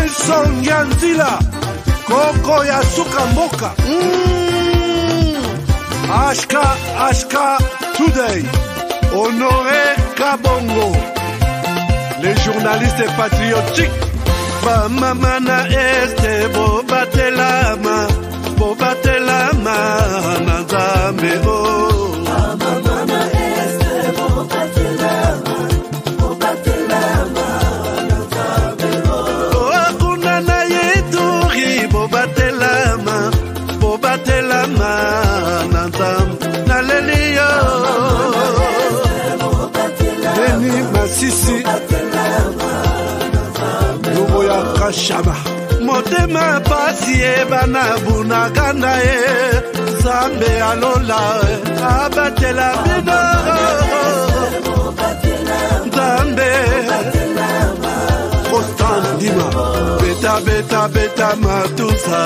Nelson Yanzila, Koko ya suka mboka. Ashka Today, Honoré Kabongo, les journalistes patriotiques. Bamamana este bobatelama nazambe o. Bamamana este bobatelama nazambe o. Akuna na yeturi bobatelama nazambe naleliyo. Beni Masisi Luboya Kashama Motema pasi bana bunagana Zambe alola abatela bino Zambe Constant Dima Beta matusa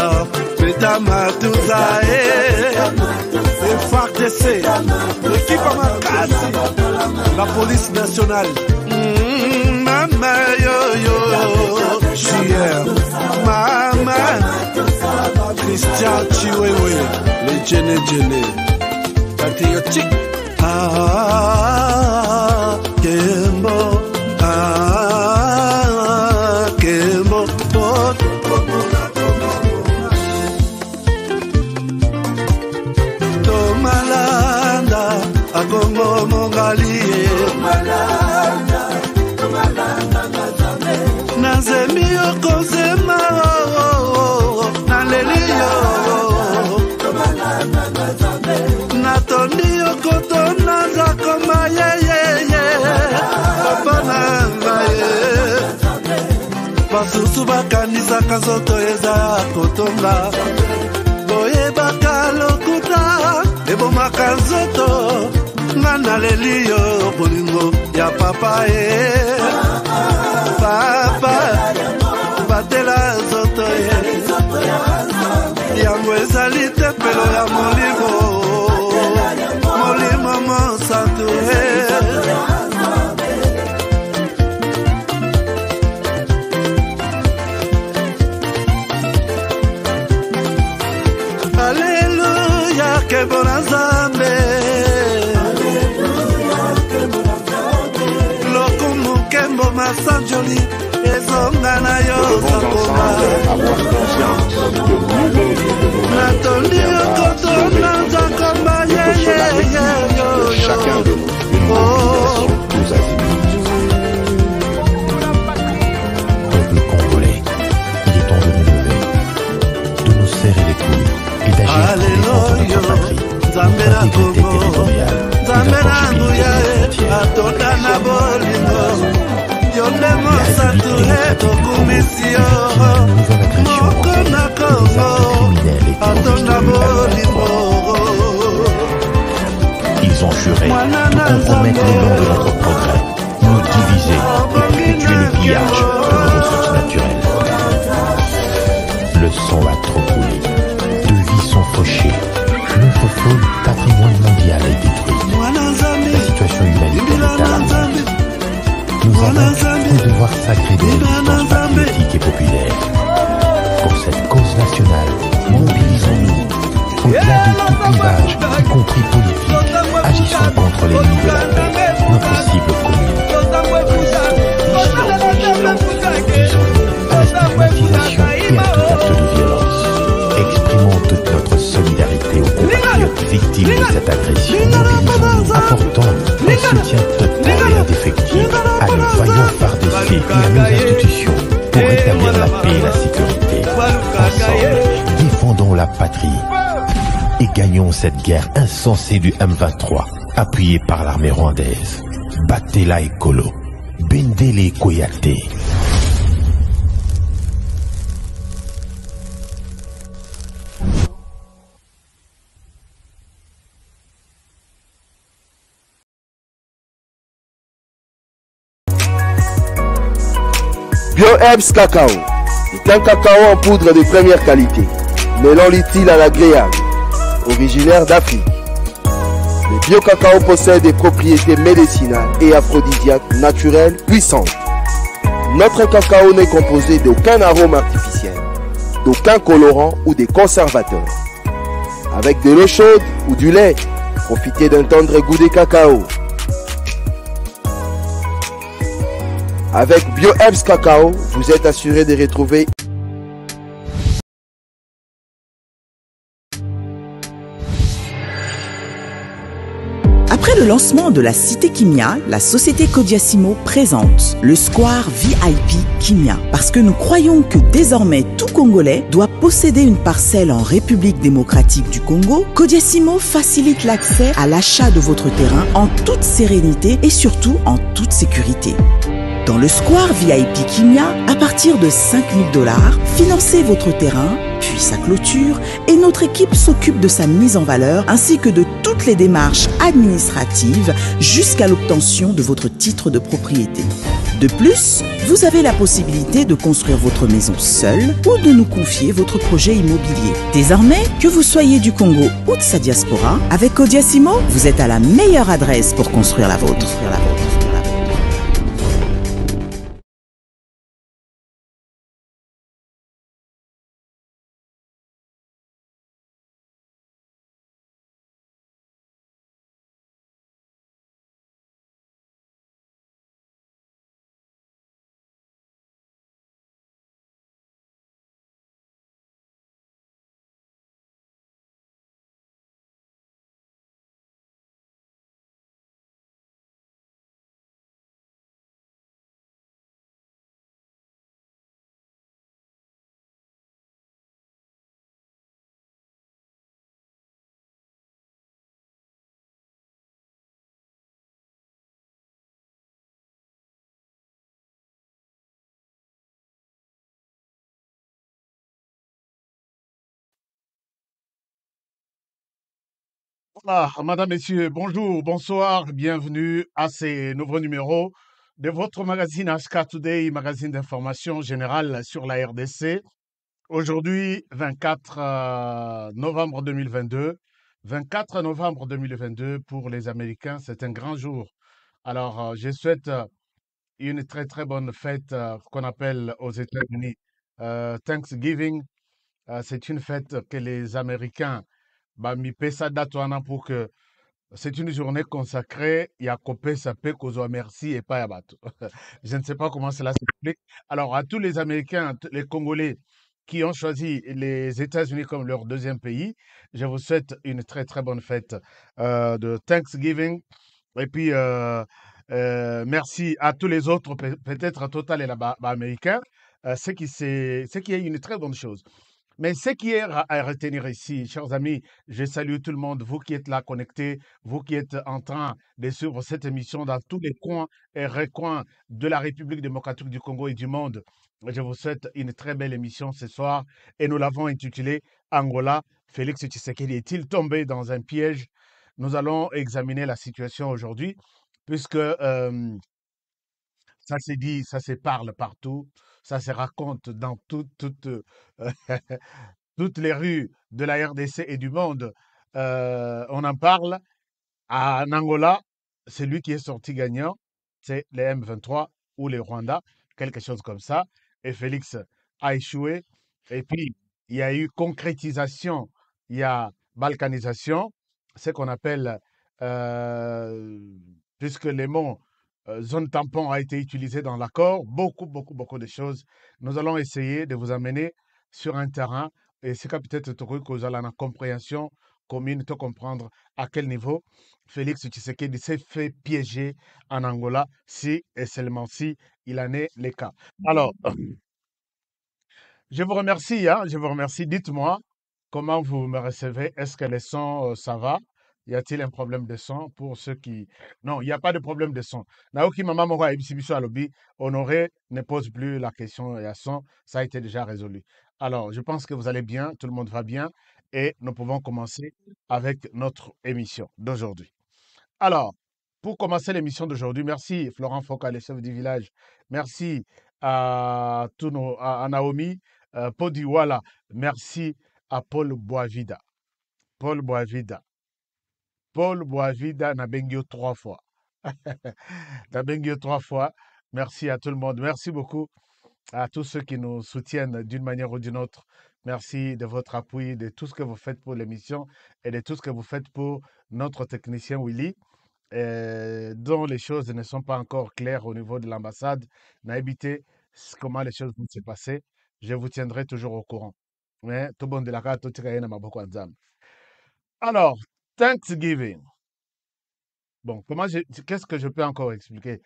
FARDC l'équipe à Makassi, la police nationale. Mama yo Chier Mama Christian Chiwewe, les Djene patriotique. Kembo Tomalanda Agongo Mongalie Nazemi Okozema Naleliyo Natoni Okotona Zakoma Papa Nangaye Basusu bakanisa kazoto eza kotonga Boye bakalokuta Ebo makazoto Nana leliyo bolingo ya papa Papa Batela zoto Yango ezali tempelo ya molimo Molimo monsanto Alléluia, que bon Nzambe. Lokumu kembo masanjoli, ezonga na yo sakoma. Natoli okoto nanzakoma yo. Chacun de nous, une mobilisation tous azimuts. Peuple congolais, il est temps de nous lever, de nous serrer les coudes. Alléluia, Zambera Congo, Zambera Nguya, Atodana Bolino, Yonde Monsanture, Tokumisio, Mokona Congo, Atodana Bolino. Ils ont juré de compromettre le nom de notre progrès, nous diviser et perpétuer le pillage de nos ressources naturelles. Le sang a trop coulé. Sont fauchés. Notre faux patrimoine mondial est détruit. La situation humanitaire est alarmante. Nous avons un devoir sacré de résistance patriotique et populaire. Pour cette cause nationale, mobilisons-nous. Au-delà de tout clivage, y compris politique, agissons contre l'ennemi de la paix, notre cible commune. Disons-nous à la stigmatisation et à tout acte de violence. Exprimons toute notre solidarité aux compatriotes victimes de cette agression. Mobilisons-nous, apportons un soutien total et indéfectible à nos vaillants FARDC et à nos institutions pour rétablir la paix et la sécurité. Ensemble, défendons la patrie et gagnons cette guerre insensée du M23, appuyée par l'armée rwandaise. Batela Ekolo, Bendele Koyate. BioHerbs Cacao est un cacao en poudre de première qualité, mêlant l'utile à l'agréable, originaire d'Afrique. Le bio-cacao possède des propriétés médicinales et aphrodisiaques naturelles puissantes. Notre cacao n'est composé d'aucun arôme artificiel, d'aucun colorant ou des conservateurs. Avec de l'eau chaude ou du lait, profitez d'un tendre goût de cacao. Avec BioHerbs Cacao, vous êtes assuré de retrouver Après le lancement de la Cité Kimia, la société Codiacimo présente le Square VIP Kimia. Parce que nous croyons que désormais tout Congolais doit posséder une parcelle en République démocratique du Congo, Codiacimo facilite l'accès à l'achat de votre terrain en toute sérénité et surtout en toute sécurité. Dans le Square VIP Kimia, à partir de 5 000 $, financez votre terrain, puis sa clôture, et notre équipe s'occupe de sa mise en valeur ainsi que de toutes les démarches administratives jusqu'à l'obtention de votre titre de propriété. De plus, vous avez la possibilité de construire votre maison seule ou de nous confier votre projet immobilier. Désormais, que vous soyez du Congo ou de sa diaspora, avec Codiacimo, vous êtes à la meilleure adresse pour construire la vôtre. Voilà, madame, messieurs, bonjour, bonsoir, bienvenue à ces nouveaux numéros de votre magazine Aska Today, magazine d'information générale sur la RDC. Aujourd'hui, 24 novembre 2022. 24 novembre 2022 pour les Américains, c'est un grand jour. Alors, je souhaite une très très bonne fête qu'on appelle aux États-Unis Thanksgiving. C'est une fête que les Américains mi pesa date wana pour que c'est une journée consacrée ya kopesa pe kozwa merci et pas yabato. Je ne sais pas comment cela s'explique. Alors à tous les Américains, les Congolais qui ont choisi les États-Unis comme leur deuxième pays, je vous souhaite une très très bonne fête de Thanksgiving. Et puis merci à tous les autres, peut-être Total et là-bas américains, ce qui est une très bonne chose. Mais ce qui est à retenir ici, chers amis, je salue tout le monde, vous qui êtes là connectés, vous qui êtes en train de suivre cette émission dans tous les coins et recoins de la République démocratique du Congo et du monde. Je vous souhaite une très belle émission ce soir et nous l'avons intitulée Angola. Félix Tshisekedi est-il tombé dans un piège? Nous allons examiner la situation aujourd'hui puisque ça s'est dit, ça se parle partout, ça se raconte dans toutes les rues de la RDC et du monde. On en parle. En Angola, celui qui est sorti gagnant, c'est les M23 ou les Rwandais, quelque chose comme ça. Et Félix a échoué. Et puis, il y a eu concrétisation, il y a balkanisation, ce qu'on appelle, euh, puisque les mots zone tampon a été utilisé dans l'accord, beaucoup, beaucoup, beaucoup de choses. Nous allons essayer de vous amener sur un terrain, et c'est peut-être que vous allez en compréhension commune, de comprendre à quel niveau Félix Tshisekedi s'est fait piéger en Angola, si et seulement si il en est le cas. Alors, je vous remercie, hein, je vous remercie. Dites-moi comment vous me recevez. Est-ce que les sons, ça va? Y a-t-il un problème de son pour ceux qui... Non, il n'y a pas de problème de son. Naoki Mama Mora Ebisibiso Alobi, Honoré ne pose plus la question et à son, ça a été déjà résolu. Alors, je pense que vous allez bien, tout le monde va bien et nous pouvons commencer avec notre émission d'aujourd'hui. Alors, pour commencer l'émission d'aujourd'hui, merci Florent Foka, le chef du village. Merci à, à Naomi Podiwala. Merci à Paul Boisvida. Paul Boisvida. Paul Boisvida n'a bengio 3 fois. N'a bengio 3 fois. Merci à tout le monde. Merci beaucoup à tous ceux qui nous soutiennent d'une manière ou d'une autre. Merci de votre appui, de tout ce que vous faites pour l'émission et de tout ce que vous faites pour notre technicien Willy, dont les choses ne sont pas encore claires au niveau de l'ambassade. N'habitez comment les choses vont se passer. Je vous tiendrai toujours au courant. Mais tout bon de la carte, tout est maboko nzambe. Alors, Thanksgiving. Bon, qu'est-ce que je peux encore expliquer?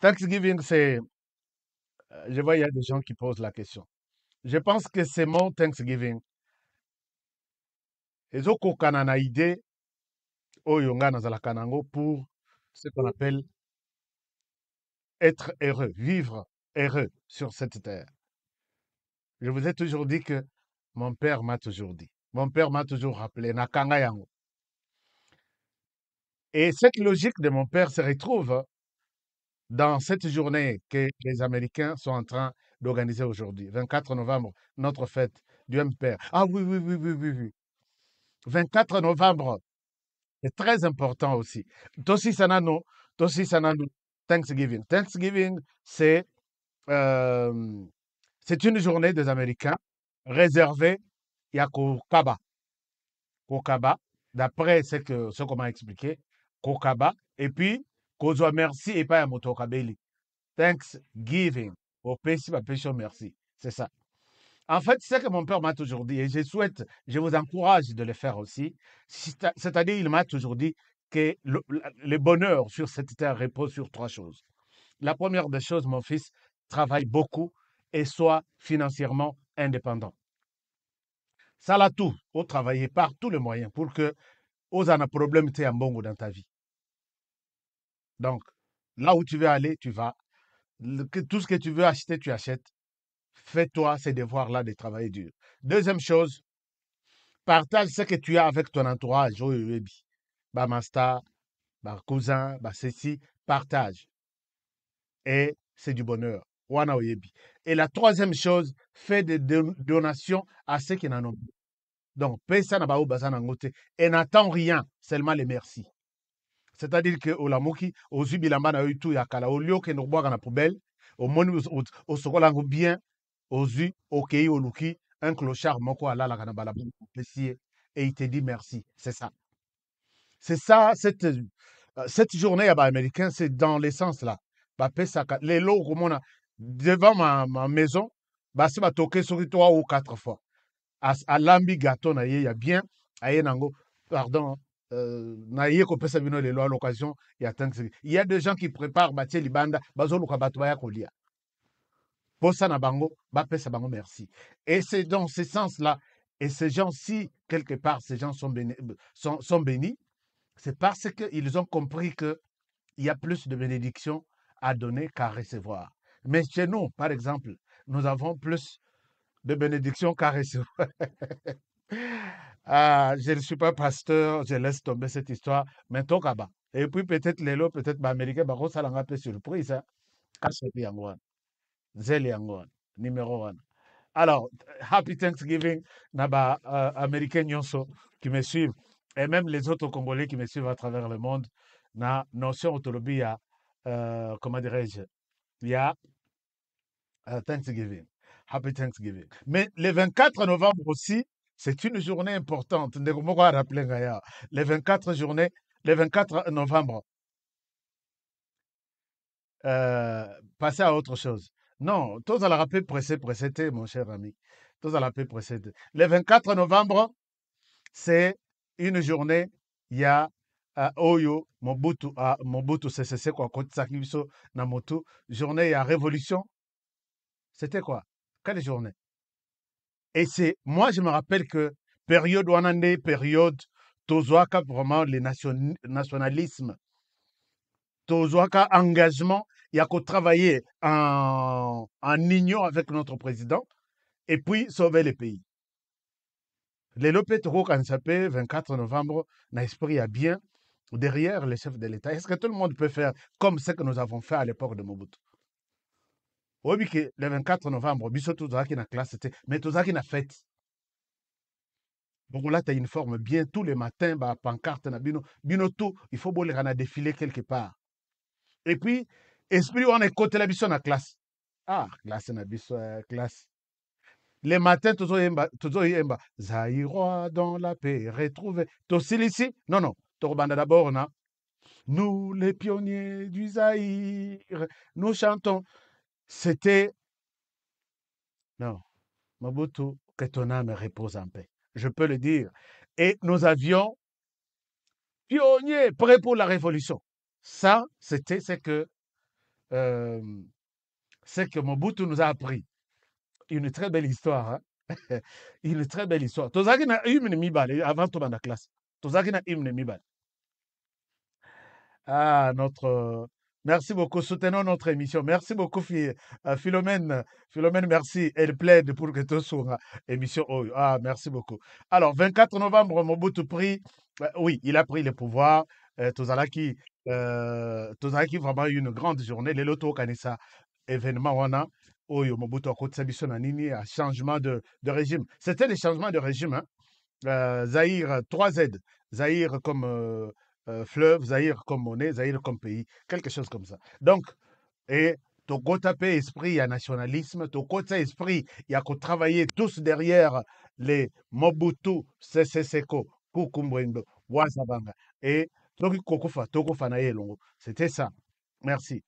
Thanksgiving, je vois, il y a des gens qui posent la question. Je pense que ces mots Thanksgiving, ezokokana na idée oyo nga nazalaka nango pour ce qu'on appelle être heureux, vivre heureux sur cette terre. Je vous ai toujours dit que mon père m'a toujours dit. Mon père m'a toujours rappelé nakanga yango. Et cette logique de mon père se retrouve dans cette journée que les Américains sont en train d'organiser aujourd'hui, 24 novembre, notre fête du M-Père. Ah oui, oui, oui, oui, oui, oui. 24 novembre, c'est très important aussi. Tosi Sanano, Thanksgiving. Thanksgiving, euh, c'est une journée des Américains réservée à Kokaba. Kokaba, d'après ce qu'on m'a expliqué, Kokaba, et puis, Kozwa merci et pas à Motokabeli. Thanksgiving. Au Pessi, merci. C'est ça. En fait, c'est ce que mon père m'a toujours dit, et je vous encourage de le faire aussi. C'est-à-dire, il m'a toujours dit que le bonheur sur cette terre repose sur 3 choses. La première des choses, mon fils, travaille beaucoup et soit financièrement indépendant. Ça là tout, faut travailler par tous les moyens pour que aux un problème tu un bon dans ta vie. Donc, là où tu veux aller, tu vas. Tout ce que tu veux acheter, tu achètes. Fais-toi ces devoirs-là de travailler dur. Deuxième chose, partage ce que tu as avec ton entourage. Bah, master, bah, cousin, bah, ceci, partage. Et c'est du bonheur. Wana oyebi. Et la troisième chose, fais des donations à ceux qui n'en ont pas. Donc, paye ça na bao bazana ngote. Et n'attends rien, seulement les merci. C'est-à-dire que olamuki, aux ubilamba na yutu yakala, au lieu que nous boire na poubelle, au monu au sokolango bien, aux u, au kei, au luki, un clochard moko ala la kana balabou, et il te dit merci. C'est ça. C'est ça, cette journée américaine, c'est dans l'essence là. Les lots, devant ma maison, c'est ma toqué sur 3 ou 4 fois. À l'ambi gâteau, il y a bien, pardon, naïe ko pesa bino lelo à l'occasion il y a des gens qui préparent batie libanda bazo luka bato baya kolia posa na bango ba pesa bango merci et c'est dans ce sens là et ces gens si quelque part ces gens sont bénis c'est parce que ils ont compris que il y a plus de bénédictions à donner qu'à recevoir. Mais chez nous par exemple nous avons plus de bénédictions qu'à recevoir. Ah, je ne suis pas pasteur, je laisse tomber cette histoire. Mais tokaba. Et puis peut-être les lots, peut-être les Américains, bah, ça l'a un peu surprise. Hein. Kachepi Angwan, Zeli Angwan, numéro 1. Alors, Happy Thanksgiving, Naba Américains Nyonso qui me suivent, et même les autres Congolais qui me suivent à travers le monde, na notion autolobie, comment dirais-je, il y a Thanksgiving. Happy Thanksgiving. Mais le 24 novembre aussi, c'est une journée importante. Les 24 novembre, passer à autre chose. Non, tous à la rappel précédé, mon cher ami. Tous à la paix précédé. Le 24 novembre, c'est une journée, il y a Oyo, Mobutu CCC, quoi, Kotisakibiso, Namotu, journée, il y a révolution. C'était quoi? Quelle journée? Et moi, je me rappelle que période Wanande, période Tozoaka, vraiment, le nationalisme, Tozoaka, engagement, il y a qu'au travailler en union avec notre président et puis sauver le pays. Les Lopetro, quand ça fait 24 novembre, l'esprit a bien derrière les chefs de l'État. Est-ce que tout le monde peut faire comme ce que nous avons fait à l'époque de Mobutu? Oui, que le 24 novembre, biso Tozaki na classe, mais Tozaki na fête. Donc là, tu as une forme bien tous les matins, pancarte na bino tout, il faut boler à défiler quelque part. Et puis, esprit on est côté la biso na classe. Ah, classe na biso classe. Les matins toujours yemba Zaïrois dans la paix retrouver. Tosilisi non non, Torobanda d'abord na. Nous les pionniers du Zaïre, nous chantons. C'était non, Mobutu, que ton âme repose en paix. Je peux le dire. Et nous avions pionniers prêts pour la révolution. Ça, c'était ce que Mobutu nous a appris. Une très belle histoire. Hein? Une très belle histoire. Tozaki na hymne mibale avant de la classe. Tozaki na hymne mibale. Ah, merci beaucoup. Soutenons notre émission. Merci beaucoup, Philomène. Philomène, merci. Elle plaide pour que tu sois émission. Oh, ah, merci beaucoup. Alors, 24 novembre, Mobutu pris. Oui, il a pris le pouvoir. Tozalaki, vraiment une grande journée. Les lotos Kanissa, événement, on a. Oh, Mobutu a côté Sabiso Nanini, un changement de régime. C'était le changement de régime. Hein? Zaïre, 3Z. Zaïre comme. Fleuve, Zaïre comme monnaie, Zaïre comme pays, quelque chose comme ça. Donc, et ton côté esprit, il y a nationalisme, ton côté esprit, il y a qu'on travailler tous derrière les Mobutu, Seko, Kukumbrendo, Wazabanga. Et c'était ça. Merci.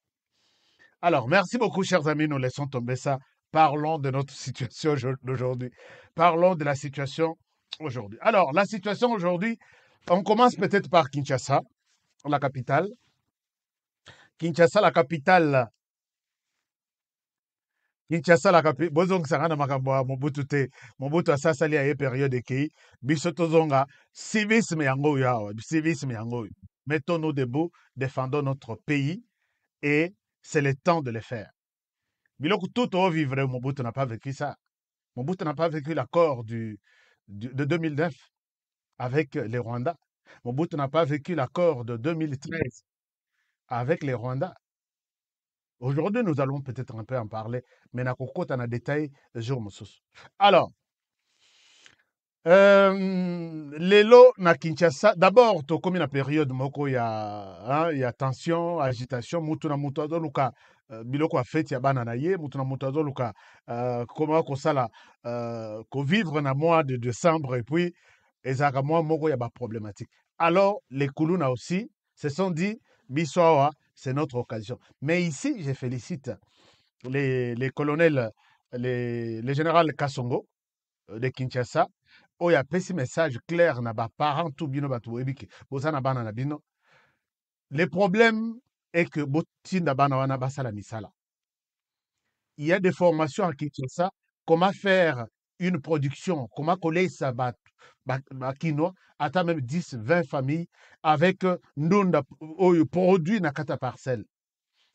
Alors, merci beaucoup, chers amis, nous laissons tomber ça. Parlons de notre situation d'aujourd'hui. Parlons de la situation aujourd'hui. Alors, la situation aujourd'hui, on commence peut-être par Kinshasa, la capitale. Kinshasa, la capitale. Bozong Sarana Makamba, Mobutu te. Mobutu a sali à une période qui, Bisotozonga, civisme yango yawa, civisme yango. Mettons-nous debout, défendons notre pays et c'est le temps de le faire. Biloko tout au vivre, Mobutu n'a pas vécu ça. Mobutu n'a pas vécu l'accord de 2009. Avec les Rwandais. Mobutu n'a pas vécu l'accord de 2013 avec les Rwandais. Aujourd'hui, nous allons peut-être un peu en parler, mais na kokota na détail jour mosusu. Alors, les lots na Kinshasa, d'abord, to comme une période moko y a tension, agitation, mutu na mutu azoluka biloko a fête ya bana na ye, mutu na mutu azoluka comment ko sala ko vivre na mois de décembre et puis ezaka mois moko ya ba problématique. Alors les Kuluna aussi se sont dit Biswawa, c'est notre occasion. Mais ici, je félicite les colonels, les générales Kasongo de Kinshasa. Oh, il y a un message clair na ba parents tout bino batu ebiki. Bozana bana na bino. Le problème est que botinda bana wana basala misala. Il y a des formations à Kinshasa. Comment faire une production, comment coller ça bakino, à même 10, 20 familles avec ndunda produit na kata parcelle.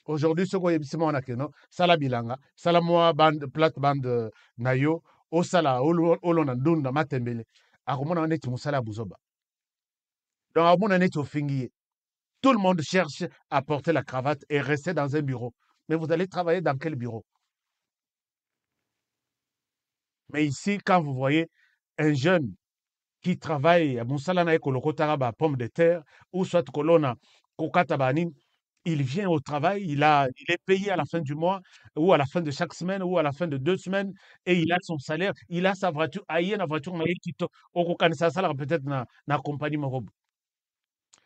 Aujourd'hui, ce qu'on y a on a que non, sala bilanga, sala moa bande plate bande nayo, o sala olona ndunda matembele, akomona on est musala buzoba. Donc on est au fingier. Tout le monde cherche à porter la cravate et rester dans un bureau. Mais vous allez travailler dans quel bureau? Mais ici, quand vous voyez un jeune qui travaille à Moussalana et Kolokotaraba, pomme de terre, ou soit Kolona, Kokatabanin, il vient au travail, il est payé à la fin du mois, ou à la fin de chaque semaine, ou à la fin de 2 semaines, et il a son salaire, il a sa voiture, aïe, la voiture, peut-être na compagnie Morobo.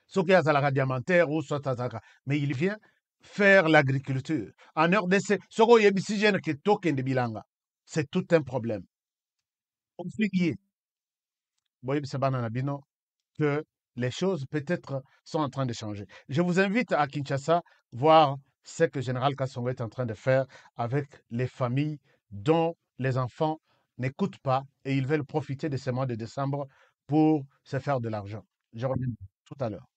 Ce qui est à la diamantaire, ou soit à Zaka. Mais il vient faire l'agriculture. En RDC, ce qui est ici, qui est token de bilanga. C'est tout un problème. On figuier. Que les choses peut-être sont en train de changer. Je vous invite à Kinshasa voir ce que Général Kasongo est en train de faire avec les familles dont les enfants n'écoutent pas et ils veulent profiter de ce mois de décembre pour se faire de l'argent. Je reviens tout à l'heure.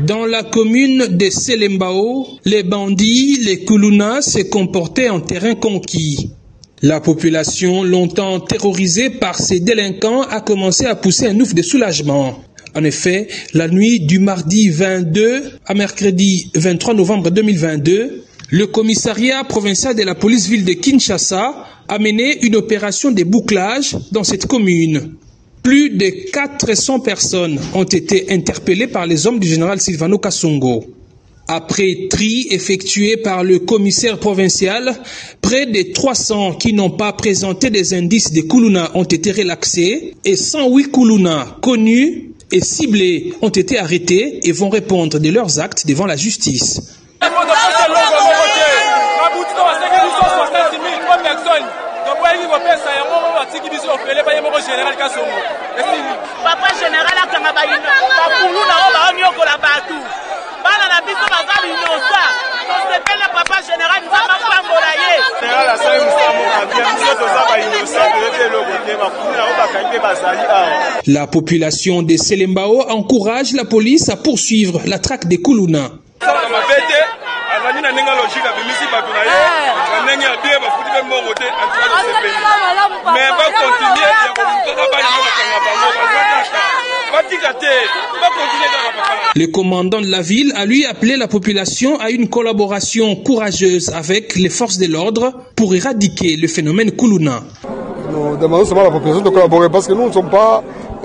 Dans la commune de Selembao, les bandits, les Kuluna, se comportaient en terrain conquis. La population, longtemps terrorisée par ces délinquants, a commencé à pousser un ouf de soulagement. En effet, la nuit du mardi 22 à mercredi 23 novembre 2022, le commissariat provincial de la police-ville de Kinshasa a mené une opération de bouclage dans cette commune. Plus de 400 personnes ont été interpellées par les hommes du général Silvano Kasongo. Après tri effectué par le commissaire provincial, près de 300 qui n'ont pas présenté des indices de Kuluna ont été relaxés et 108 Kuluna connus et ciblés ont été arrêtés et vont répondre de leurs actes devant la justice. Papa général akanga ba bakulu na oba onyokola batu bana na biso bazali nyosa tosepele papa général nzamba pambola ye général asali musamo kabia biso tozaba inosa toyete eloko te bakulu na oba kangi bazali awa. La population de Selembao encourage la police à poursuivre la traque des Kuluna. Le commandant de la ville a lui appelé la population à une collaboration courageuse avec les forces de l'ordre pour éradiquer le phénomène Kuluna. Nous demandons seulement à la population de collaborer parce que nous ne sommes pas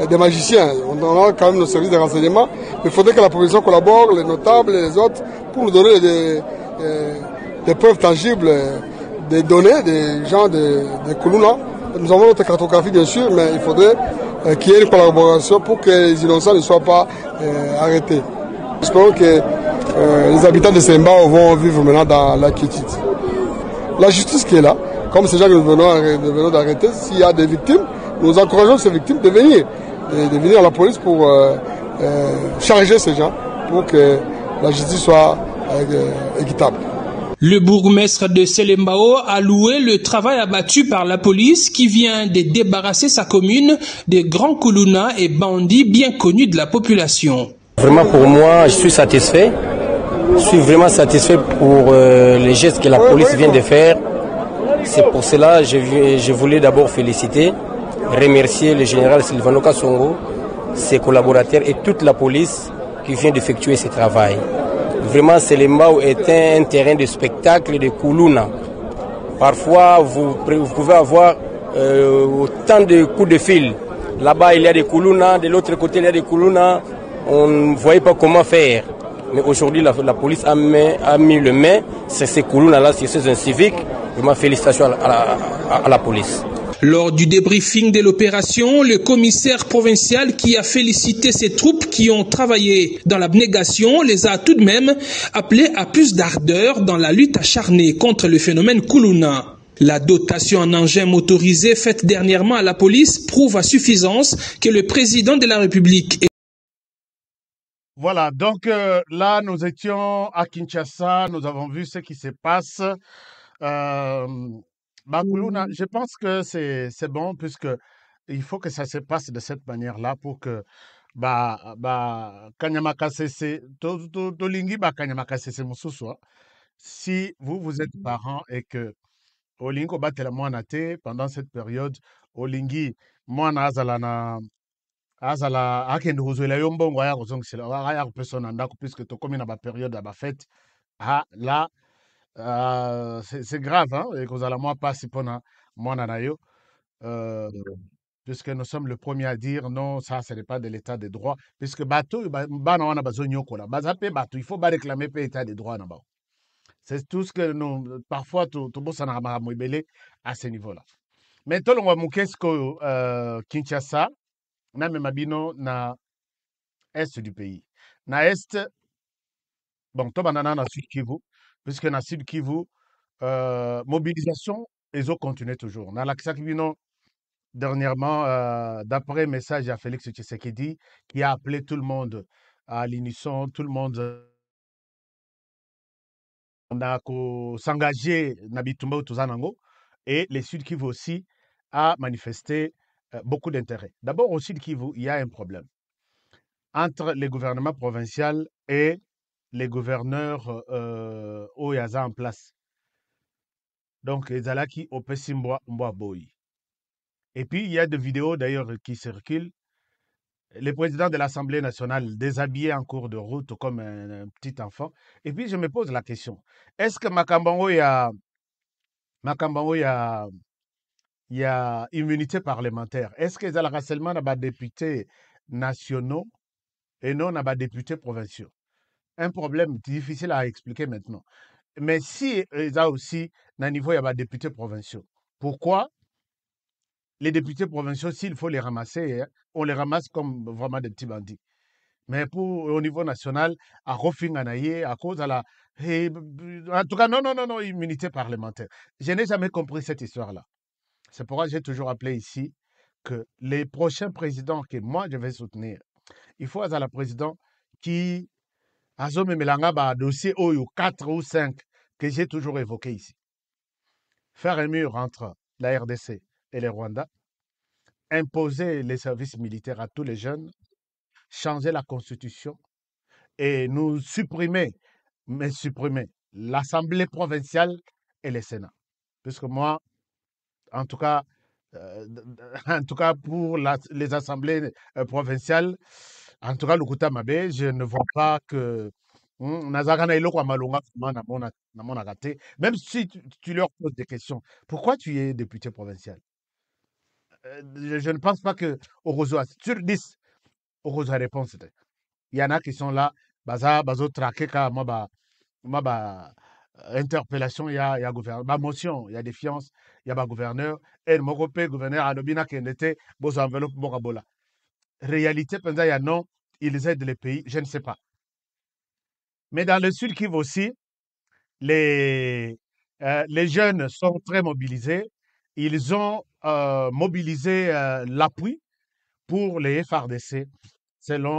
des magiciens. On a quand même nos services de renseignement. Il faudrait que la population collabore, les notables et les autres, pour nous donner des preuves tangibles, des données des gens de Kuluna. Nous avons notre cartographie bien sûr, mais il faudrait qu'il y ait une collaboration pour que les innocents ne soient pas arrêtés. J'espère que les habitants de Selembao vont vivre maintenant dans la quiétude. La justice qui est là, comme ces gens que nous venons d'arrêter, s'il y a des victimes, nous encourageons ces victimes de venir à la police pour charger ces gens, pour que la justice soit équitable. Le bourgmestre de Selembao a loué le travail abattu par la police qui vient de débarrasser sa commune des grands Kuluna et bandits bien connus de la population. Vraiment pour moi, je suis satisfait. Je suis vraiment satisfait pour les gestes que la police vient de faire. C'est pour cela que je voulais d'abord féliciter, remercier le général Silvano Kasongo, ses collaborateurs et toute la police qui vient d'effectuer ce travail. Vraiment, Selembao est un terrain de spectacle de Kuluna. Parfois, vous pouvez avoir autant de coups de fil. Là-bas, il y a des Kuluna, de l'autre côté, il y a des Kuluna. On ne voyait pas comment faire. Mais aujourd'hui, la police a mis le main sur ces Kuluna-là, sur ces inciviques. Vraiment, félicitations à la police. Lors du débriefing de l'opération, le commissaire provincial qui a félicité ses troupes qui ont travaillé dans l'abnégation les a tout de même appelés à plus d'ardeur dans la lutte acharnée contre le phénomène Kuluna. La dotation en engins motorisés faite dernièrement à la police prouve à suffisance que le président de la République est... Voilà, donc là, nous étions à Kinshasa, nous avons vu ce qui se passe. Kuluna, je pense que c'est bon puisque il faut que ça se passe de cette manière-là pour que Kanyamaka Sese, Tolingi Kanyamaka Sese Moussouswa. Si vous êtes parent et que Olingo batela mwana te pendant cette période, Olingi mwana azala akende kozwela yo mbongo aya kozongisela aya kopesa na ndako puisque tokomi na période ya bafete. Là c'est grave, hein, et que la moi pas si pona mwana na yo, puisque nous sommes le premier à dire non, ça ce n'est pas de l'état de droit, puisque bateau bana wana bazonyokola bazape bateau, il faut ba réclamer pe état de droit na ba. C'est tout ce que nous parfois tout bossa na ma moibele à ce niveau-là. Mais to longwa mukesko Kinshasa na mabino na est du pays. Na est bon to banana na Sud Kivu, puisque na Sud Kivu mobilisation ils ont continué toujours. Dans l'accès dernièrement, d'après message à Félix Tshisekedi, qui a appelé tout le monde à l'unisson, tout le monde a s'engager Nabitumba Tuzanango, et les Sud Kivu aussi a manifesté beaucoup d'intérêt. D'abord au Sud Kivu, il y a un problème entre les gouvernements provinciaux et les gouverneurs Oyaza en place. Donc, Ezalaki Opesi Mboa Boy. Et puis, il y a des vidéos d'ailleurs qui circulent. Le président de l'Assemblée nationale déshabillé en cours de route comme un petit enfant. Et puis, je me pose la question. Est-ce que Makambango, il y a immunité parlementaire? Est-ce que Ezalaka seulement n'a pas députés nationaux et non n'a pas députés provinciaux? un problème difficile à expliquer maintenant. Mais si il y a aussi, à niveau, il y a des députés provinciaux. Pourquoi les députés provinciaux, s'il faut les ramasser, hein, on les ramasse comme vraiment des petits bandits. Mais au niveau national, à Rofinganaye, à cause de la. En tout cas, non, immunité parlementaire. Je n'ai jamais compris cette histoire-là. C'est pourquoi j'ai toujours appelé ici que les prochains présidents que moi je vais soutenir, il faut avoir un président qui a un dossier OYO 4 ou 5 que j'ai toujours évoqué ici. Faire un mur entre la RDC et le Rwanda, imposer les services militaires à tous les jeunes, changer la constitution et nous supprimer l'Assemblée provinciale et le Sénat. Puisque moi, en tout cas, en tout cas pour les assemblées provinciales, en tout cas, le Kouta Mabé, je ne vois pas que. Même si tu leur poses des questions, pourquoi tu es député provincial? Je ne pense pas que Orozo, sur 10, Orozo a réponse. Il y en a qui sont là, bazo traqué, interpellation, il y a gouverneur, motion, il y a défiance, il y a gouverneur, et le gouverneur Adobina qui était, beaux enveloppes, Borabola. Réalité, il y a non, ils aident les pays, je ne sais pas. Mais dans le Sud Kivu aussi, les jeunes sont très mobilisés. Ils ont mobilisé l'appui pour les FRDC,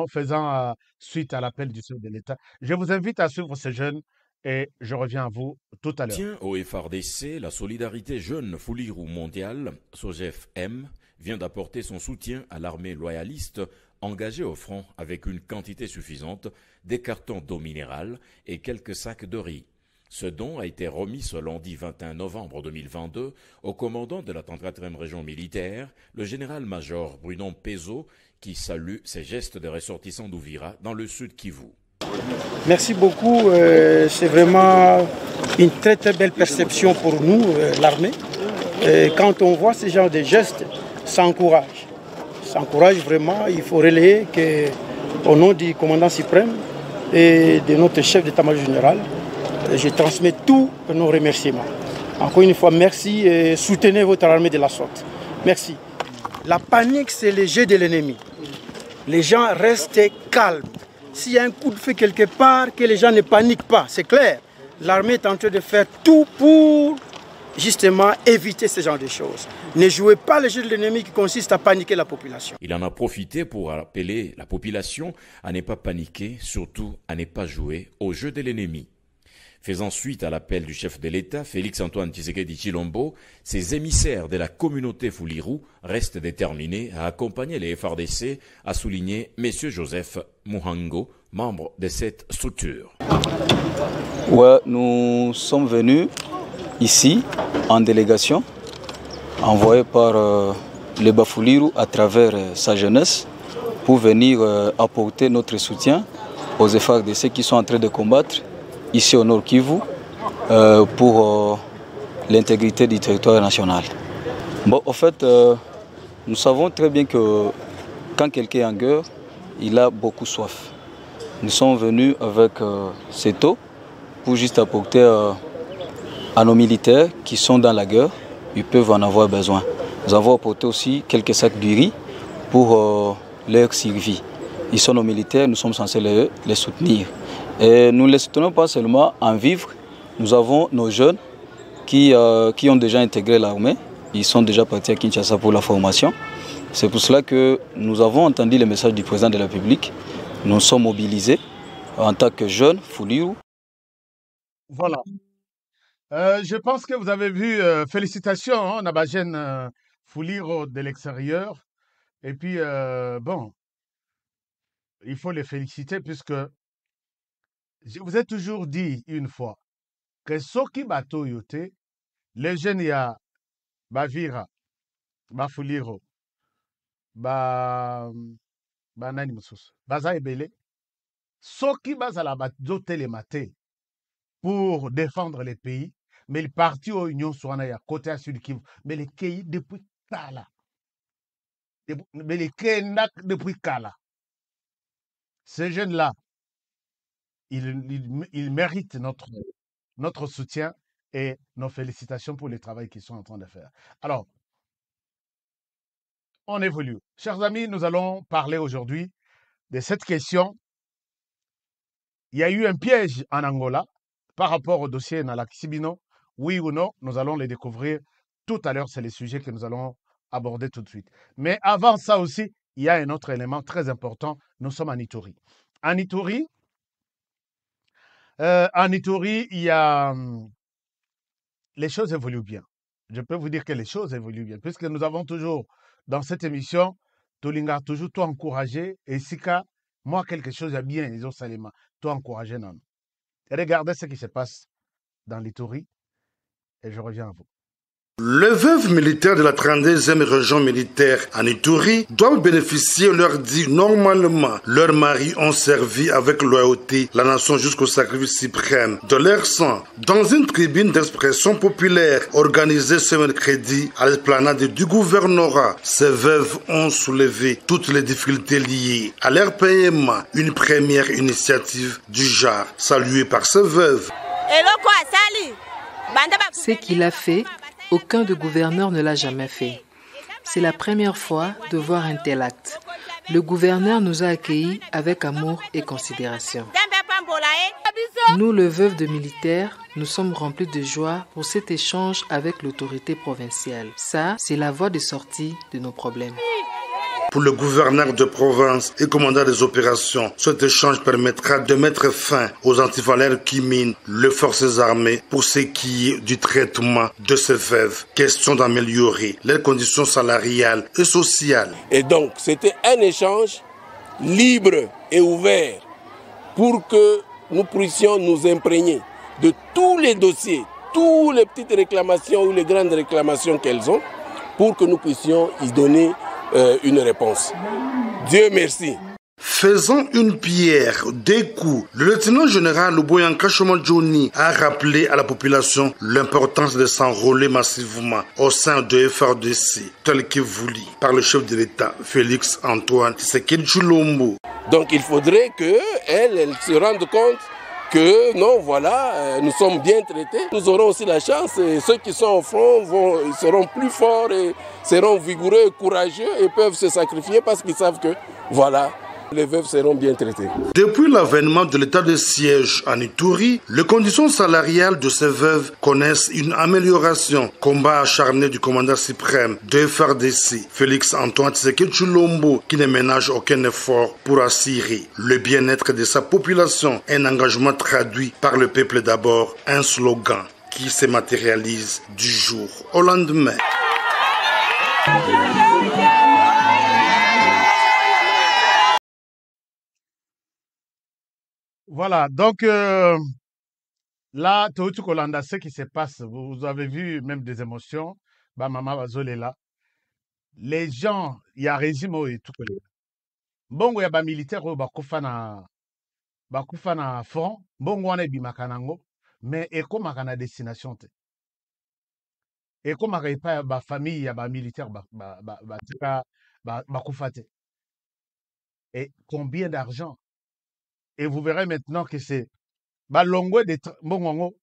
faisant suite à l'appel du chef de l'État. Je vous invite à suivre ces jeunes et je reviens à vous tout à l'heure. Tiens, au FRDC, la solidarité jeune Foulirou mondiale, SOGEF M, vient d'apporter son soutien à l'armée loyaliste engagée au front avec une quantité suffisante, des cartons d'eau minérale et quelques sacs de riz. Ce don a été remis ce lundi 21 novembre 2022 au commandant de la 34e région militaire, le général-major Bruno Pezo, qui salue ces gestes de ressortissants d'Ouvira dans le sud Kivu. Merci beaucoup, c'est vraiment une très très belle perception pour nous, l'armée. Quand on voit ce genre de gestes, ça encourage. Ça encourage vraiment, il faut relayer qu'au nom du commandant suprême et de notre chef d'état-major général, je transmets tous nos remerciements. Encore une fois, merci et soutenez votre armée de la sorte. Merci. La panique, c'est le jeu de l'ennemi. Les gens restent calmes. S'il y a un coup de feu quelque part, que les gens ne paniquent pas, c'est clair. L'armée est en train de faire tout pour justement éviter ce genre de choses. Ne jouez pas le jeu de l'ennemi qui consiste à paniquer la population. Il en a profité pour appeler la population à ne pas paniquer, surtout à ne pas jouer au jeu de l'ennemi. Faisant suite à l'appel du chef de l'État, Félix-Antoine Tshisekedi Tshilombo, ces émissaires de la communauté Foulirou restent déterminés à accompagner les FRDC, a souligné M. Joseph Muhango, membre de cette structure. Ouais, nous sommes venus ici en délégation, envoyée par le Bafouliru à travers sa jeunesse, pour venir apporter notre soutien aux FRDC qui sont en train de combattre ici au Nord Kivu pour l'intégrité du territoire national. Bon, en fait, nous savons très bien que quand quelqu'un est en guerre, il a beaucoup soif. Nous sommes venus avec cette eau pour juste apporter à nos militaires qui sont dans la guerre, ils peuvent en avoir besoin. Nous avons apporté aussi quelques sacs de riz pour leur survie. Ils sont nos militaires, nous sommes censés les soutenir. Et nous ne les soutenons pas seulement en vivre, nous avons nos jeunes qui ont déjà intégré l'armée, ils sont déjà partis à Kinshasa pour la formation. C'est pour cela que nous avons entendu le message du président de la République, nous sommes mobilisés en tant que jeunes, Foulirou. Voilà. Je pense que vous avez vu, félicitations, hein, Nabagène Fouliro de l'extérieur. Et puis, bon, il faut les féliciter puisque je vous ai toujours dit une fois que Soki Bato Yote, les jeunes ya Bavira, Bafuliro, Nani Moussous, Baza Ebele, Soki Bazala Bato Telemate pour défendre les pays, mais le parti aux Union Soana ya côté à Sud Kivu, mais les pays depuis Kala. Mais les Kenak depuis Kala. Ces jeunes-là, ils méritent notre soutien et nos félicitations pour le travail qu'ils sont en train de faire. Alors, on évolue. Chers amis, nous allons parler aujourd'hui de cette question. Il y a eu un piège en Angola par rapport au dossier Nalakisibino. Oui ou non, nous allons les découvrir tout à l'heure. C'est les sujets que nous allons aborder tout de suite. Mais avant ça aussi, il y a un autre élément très important. Nous sommes en Ituri. En Ituri, il y a... les choses évoluent bien. Je peux vous dire que les choses évoluent bien, puisque nous avons toujours, dans cette émission, Tolinga toujours tout encouragé, et Sika, moi, quelque chose à bien, ils ont salement, tout encouragé, non. Et regardez ce qui se passe dans l'Ituri, et je reviens à vous. Les veuves militaires de la 32e région militaire en Ituri doivent bénéficier, leur dit normalement. Leurs maris ont servi avec loyauté la nation jusqu'au sacrifice suprême de leur sang. Dans une tribune d'expression populaire organisée ce mercredi à l'esplanade du gouvernorat, ces veuves ont soulevé toutes les difficultés liées à leur paiement. Une première initiative du genre saluée par ces veuves. Ce qu'il a fait, aucun de gouverneur ne l'a jamais fait. C'est la première fois de voir un tel acte. Le gouverneur nous a accueillis avec amour et considération. Nous, le veuve de militaires, nous sommes remplis de joie pour cet échange avec l'autorité provinciale. Ça, c'est la voie de sortie de nos problèmes. Pour le gouverneur de province et commandant des opérations, cet échange permettra de mettre fin aux antivaleurs qui minent les forces armées pour ce qui est du traitement de ces veuves. Question d'améliorer leurs conditions salariales et sociales. Et donc, c'était un échange libre et ouvert pour que nous puissions nous imprégner de tous les dossiers, toutes les petites réclamations ou les grandes réclamations qu'elles ont, pour que nous puissions y donner une réponse. Dieu merci. Faisant une pierre, deux coups, le lieutenant général Luboyanka Johnny a rappelé à la population l'importance de s'enrôler massivement au sein de FRDC, tel que voulu par le chef de l'État, Félix Antoine Tshisekedi Tshilombo. Donc il faudrait qu'elle se rende compte que non, voilà, nous sommes bien traités. Nous aurons aussi la chance, et ceux qui sont au front seront plus forts et seront vigoureux et courageux et peuvent se sacrifier parce qu'ils savent que, voilà, les veuves seront bien traitées. Depuis l'avènement de l'état de siège en Ituri, les conditions salariales de ces veuves connaissent une amélioration. Combat acharné du commandant suprême de FRDC, Félix Antoine Tshisekedi Tshilombo, qui ne ménage aucun effort pour assurer le bien-être de sa population. Un engagement traduit par le peuple d'abord, un slogan qui se matérialise du jour au lendemain. Voilà, donc là, Théotu Kolanda, ce qui se passe, vous avez vu même des émotions. Bah, Maman Bazol est là. Les gens, il y a régime et tout. Bon, il y a des militaires qui sont na front. Bon, il y a des makanango. Mais il y a une destination. Et comme il y a des familles, il y a des militaires et combien d'argent? Et vous verrez maintenant que c'est longo de bongo.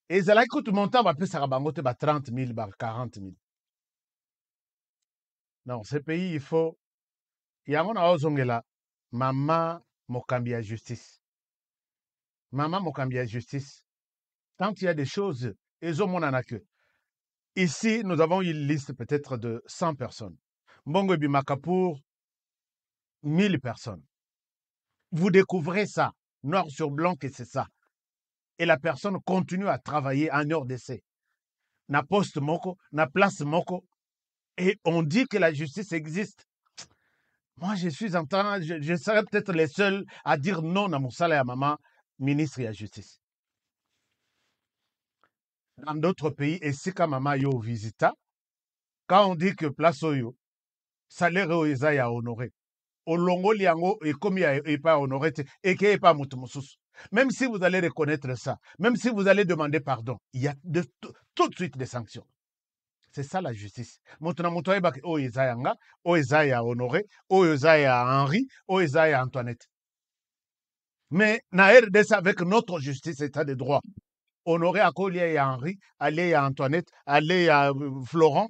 Et ça là que tout montant va ça bangote 30 000, 40 000. Non, ce pays, il faut. Il y a un ozongela. Maman Mokambi à justice. Maman Mokambi à justice. Quand il y a des choses, ils ont mon que. Ici, nous avons une liste peut-être de 100 personnes. Mbongo Bimaka pour 1000 personnes. Vous découvrez ça, noir sur blanc, que c'est ça. Et la personne continue à travailler en heure d'essai. Na poste moko, na place moko. Et on dit que la justice existe. Moi, je suis en train, je serais peut-être les seuls à dire non à Moussala et à Maman, ministre de la justice. Dans d'autres pays, et si quand Maman yo visita, quand on dit que place oyo, salaire oyo ya honoré. Olongo liango et comme il n'est pas honoré et qu'il n'est pas mutumusous. Même si vous allez reconnaître ça, même si vous allez demander pardon, il y a tout de suite des sanctions. C'est ça la justice. Mutuna mutoyeba o Isayanga, o Isaya honoré, o Isaya Henri, o Isaya Antoinette. Mais na RDC avec notre justice état de droit, honoré Akolia et Henri, allé à Antoinette, allé à Florent,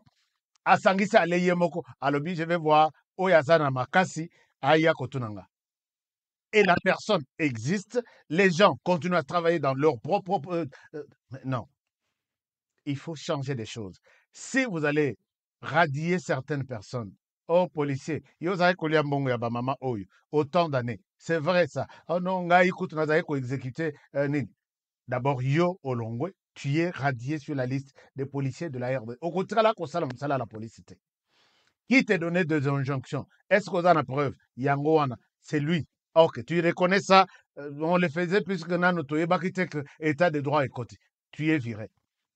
à Sangisa, allé Yemoko, alobi, je vais voir Oyazana Makasi, Aya Kotunanga. Et la personne existe, les gens continuent à travailler dans leur propre... non, il faut changer des choses. Si vous allez radier certaines personnes, oh policier, vous avez collé un bon maman autant d'années. C'est vrai ça. Oh non, écoute, nous avons exécuté. D'abord, yo Olongwe, tu es radié sur la liste des policiers de la RD. Au contraire, là, la police. Qui t'a donné des injonctions? Est-ce qu'on a la preuve? Yangoana, c'est lui. Ok, tu reconnais ça. On le faisait puisque nous tu es état de droit et côté. Tu es viré.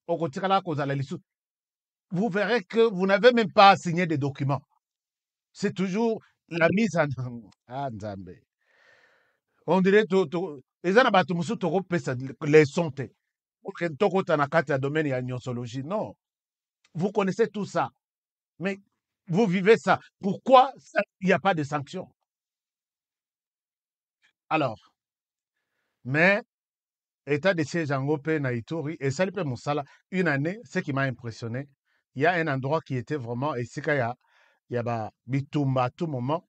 Au contraire, là, vous verrez que vous n'avez même pas signé des documents. C'est toujours la mise en... Ah, Nzambe. On dirait que les santé. Non. Vous connaissez tout ça. Mais vous vivez ça. Pourquoi il n'y a pas de sanctions? Alors, mais état de siège en Gope Naïtori et ça Moussala, une année, ce qui m'a impressionné, il y a un endroit qui était vraiment, et c'est qu'il y a Bitumba à tout moment.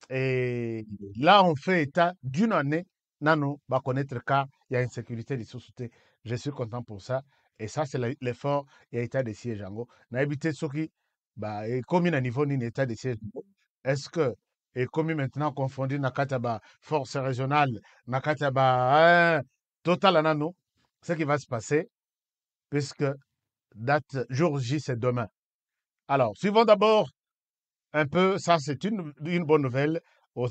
Et là, on fait état d'une année, nano, va connaître car il y a une sécurité de société. Je suis content pour ça. Et ça, c'est l'effort, il y a état de siège en Go. Na évité ce qui, et comme à niveau ni état de siège. Est-ce que, et comme maintenant confondu Nakataba, force régionale, Nakataba, total nano, ce qui va se passer, puisque date jour J, c'est demain. Alors, suivons d'abord un peu, ça c'est une bonne nouvelle au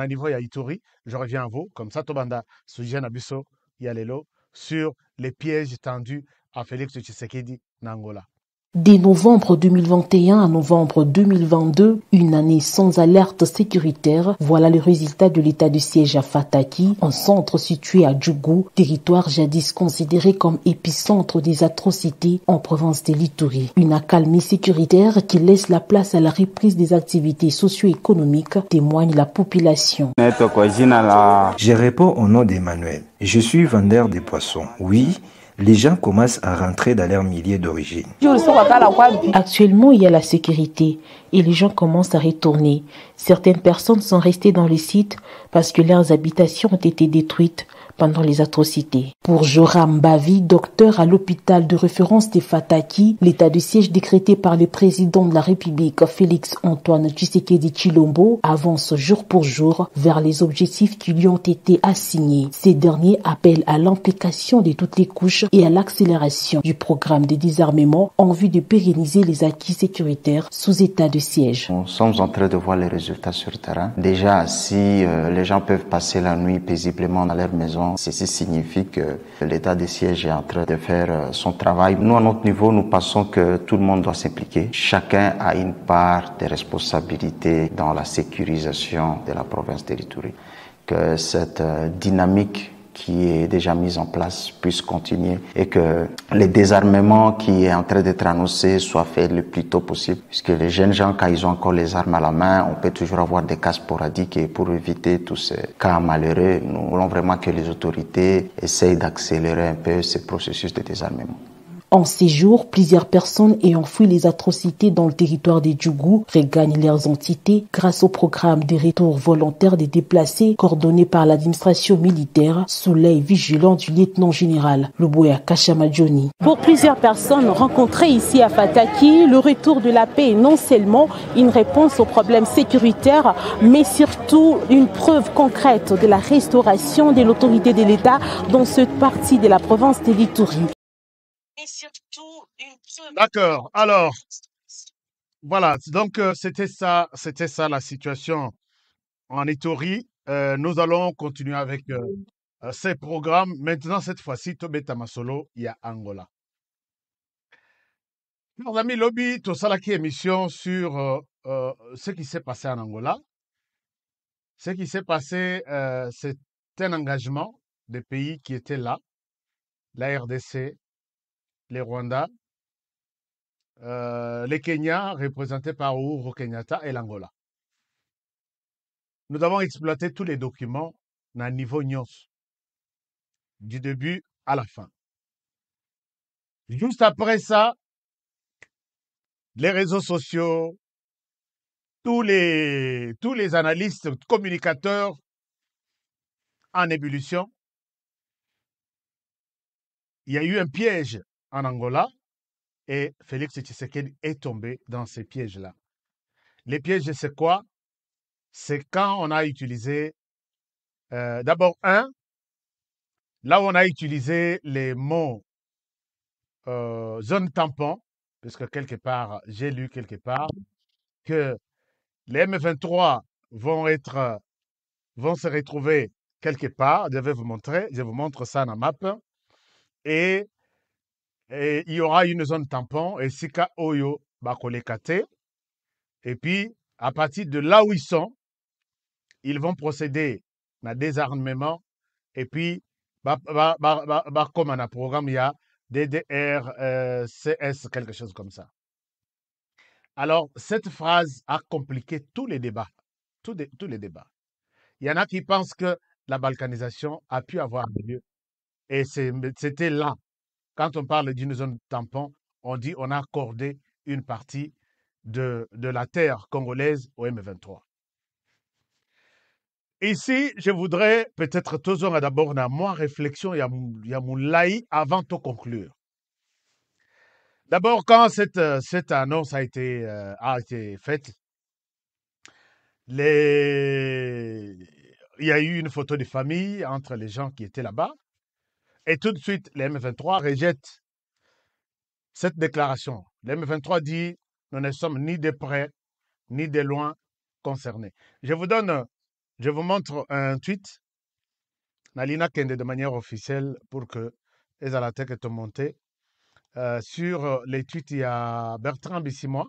niveau ya Ituri. Je reviens à vous, comme ça, Tobanda, Sujet Nabiso, Yalelo, sur les pièges tendus à Félix Tshisekedi n'Angola. Dès novembre 2021 à novembre 2022, une année sans alerte sécuritaire, voilà le résultat de l'état de siège à Fataki, un centre situé à Djougou, territoire jadis considéré comme épicentre des atrocités en province de l'Ituri. Une accalmie sécuritaire qui laisse la place à la reprise des activités socio-économiques, témoigne la population. Je réponds au nom d'Emmanuel. Je suis vendeur de poissons. Oui, les gens commencent à rentrer dans leur milieu d'origine. Actuellement, il y a la sécurité et les gens commencent à retourner. Certaines personnes sont restées dans les sites parce que leurs habitations ont été détruites pendant les atrocités. Pour Joram Bavi, docteur à l'hôpital de référence de Fataki, l'état de siège décrété par le président de la République, Félix Antoine Tshisekedi Tshilombo, avance jour pour jour vers les objectifs qui lui ont été assignés. Ces derniers appellent à l'implication de toutes les couches et à l'accélération du programme de désarmement en vue de pérenniser les acquis sécuritaires sous état de siège. Nous sommes en train de voir les résultats sur le terrain. Déjà, si les gens peuvent passer la nuit paisiblement dans leur maison, ceci signifie que l'état de siège est en train de faire son travail. Nous, à notre niveau, nous pensons que tout le monde doit s'impliquer. Chacun a une part de responsabilité dans la sécurisation de la province de l'Ituri. Que cette dynamique qui est déjà mise en place puisse continuer et que le désarmement qui est en train d'être annoncé soit fait le plus tôt possible. Puisque les jeunes gens, quand ils ont encore les armes à la main, on peut toujours avoir des cas sporadiques et pour éviter tous ces cas malheureux, nous voulons vraiment que les autorités essayent d'accélérer un peu ce processus de désarmement. En ces jours, plusieurs personnes ayant fui les atrocités dans le territoire des Djougou regagnent leurs entités grâce au programme de retour volontaire des déplacés coordonné par l'administration militaire sous l'œil vigilant du lieutenant-général Luboya Kashamadjoni. Pour plusieurs personnes rencontrées ici à Fataki, le retour de la paix est non seulement une réponse aux problèmes sécuritaires, mais surtout une preuve concrète de la restauration de l'autorité de l'État dans cette partie de la province de l'Ituri. D'accord. Alors, voilà. Donc, c'était ça la situation en Ituri. Nous allons continuer avec ces programmes. Maintenant, cette fois-ci, Tobeta Masolo, il y a Angola. Nos amis Lobby, tout ça là qui est émission sur ce qui s'est passé en Angola. Ce qui s'est passé, c'est un engagement des pays qui étaient là, la RDC, les Rwandais, les Kenya, représentés par Uhuru Kenyatta, et l'Angola. Nous avons exploité tous les documents na niveau nyonso, du début à la fin. Juste après ça, les réseaux sociaux, tous les analystes, communicateurs en ébullition. Il y a eu un piège en Angola et Félix Tshisekedi est tombé dans ces pièges-là. Les pièges, c'est quoi? C'est quand on a utilisé, d'abord, là où on a utilisé les mots zone tampon, parce que quelque part, j'ai lu quelque part que les M23 vont se retrouver quelque part. Je vais vous montrer, je vous montre ça dans la map. Et il y aura une zone tampon, et Sika Oyo Bakolekate. Et puis, à partir de là où ils sont, ils vont procéder à désarmement. Et puis, comme on a programme, il y a DDR, CS, quelque chose comme ça. Alors, cette phrase a compliqué tous les débats. Tous les débats. Il y en a qui pensent que la balkanisation a pu avoir lieu. Et c'était là. Quand on parle d'une zone tampon, on dit on a accordé une partie de la terre congolaise au M23. Ici, je voudrais peut-être toujours d'abord dans ma réflexion, il y a mon laï avant de conclure. D'abord, quand cette annonce a été faite, il y a eu une photo de famille entre les gens qui étaient là-bas. Et tout de suite, les M23 rejettent cette déclaration. Les M23 dit nous ne sommes ni de près ni de loin concernés. Je vous montre un tweet. Nalina Kende de manière officielle pour que Ezalatek est monté. Sur les tweets, il y a Bertrand Bissimois.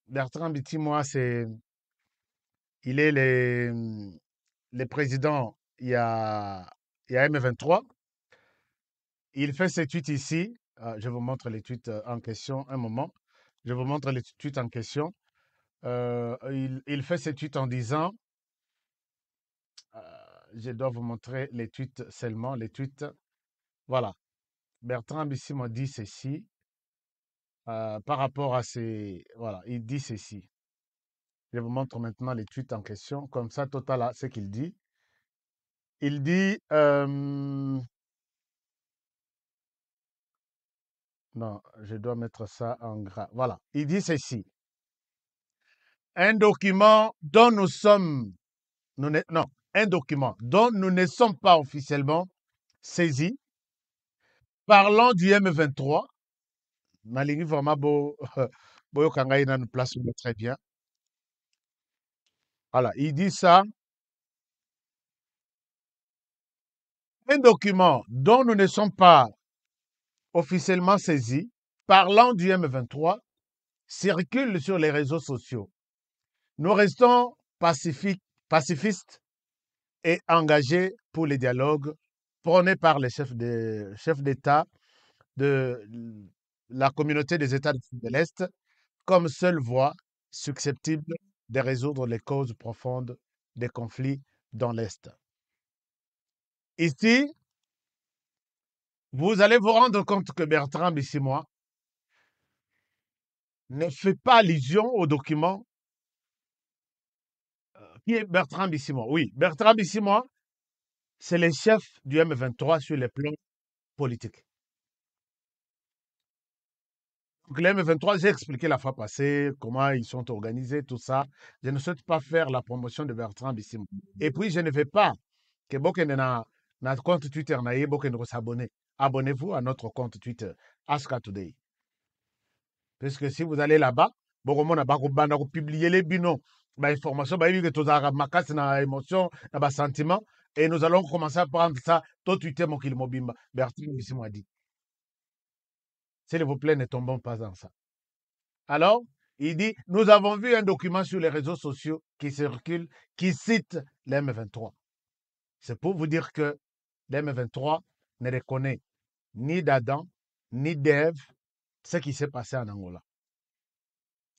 Bertrand Bissimois, il est le président, il y a M23. Il fait ses tweets ici. Je vous montre les tweets en question un moment. Je vous montre les tweets en question. Il fait ses tweets en disant, je dois vous montrer les tweets seulement, les tweets. Voilà. Bertrand Bissimois dit ceci par rapport à ces... Voilà, il dit ceci. Je vous montre maintenant les tweets en question. Comme ça, total, ce qu'il dit. Il dit... Non, je dois mettre ça en gras. Voilà. Il dit ceci. Un document dont nous sommes... un document dont nous ne sommes pas officiellement saisis, parlant du M23, Malingi vraiment Boyo Kangaï dans une place très bien. Voilà, il dit ça. Un document dont nous ne sommes pas officiellement saisis, parlant du M23, circule sur les réseaux sociaux. Nous restons pacifistes et engagés pour les dialogues prônés par les chefs d'État de la communauté des États de l'Est comme seule voie susceptible de résoudre les causes profondes des conflits dans l'Est. Ici, vous allez vous rendre compte que Bertrand Bissimois ne fait pas allusion au document qui est Bertrand Bissimois. Oui, Bertrand Bissimois, c'est le chef du M23 sur les plans politiques. Donc, les M23, j'ai expliqué la fois passée comment ils sont organisés, tout ça. Je ne souhaite pas faire la promotion de Bertrand Bissimois. Et puis, je ne veux pas que Boken na compte Twitter na Boken s'abonner. Abonnez-vous à notre compte Twitter, Aska Today. Parce que si vous allez là-bas, Bokomona Bakobana publier les binômes, information, que tous les makas na émotion, na sentiment, et nous allons commencer à prendre ça, tout Twitter mon qu'il mobimba. Bertrand Bissimois dit. S'il vous plaît, ne tombons pas dans ça. Alors, il dit, nous avons vu un document sur les réseaux sociaux qui circule, qui cite l'M23. C'est pour vous dire que l'M23 ne reconnaît ni d'Adam, ni d'Ève, ce qui s'est passé en Angola.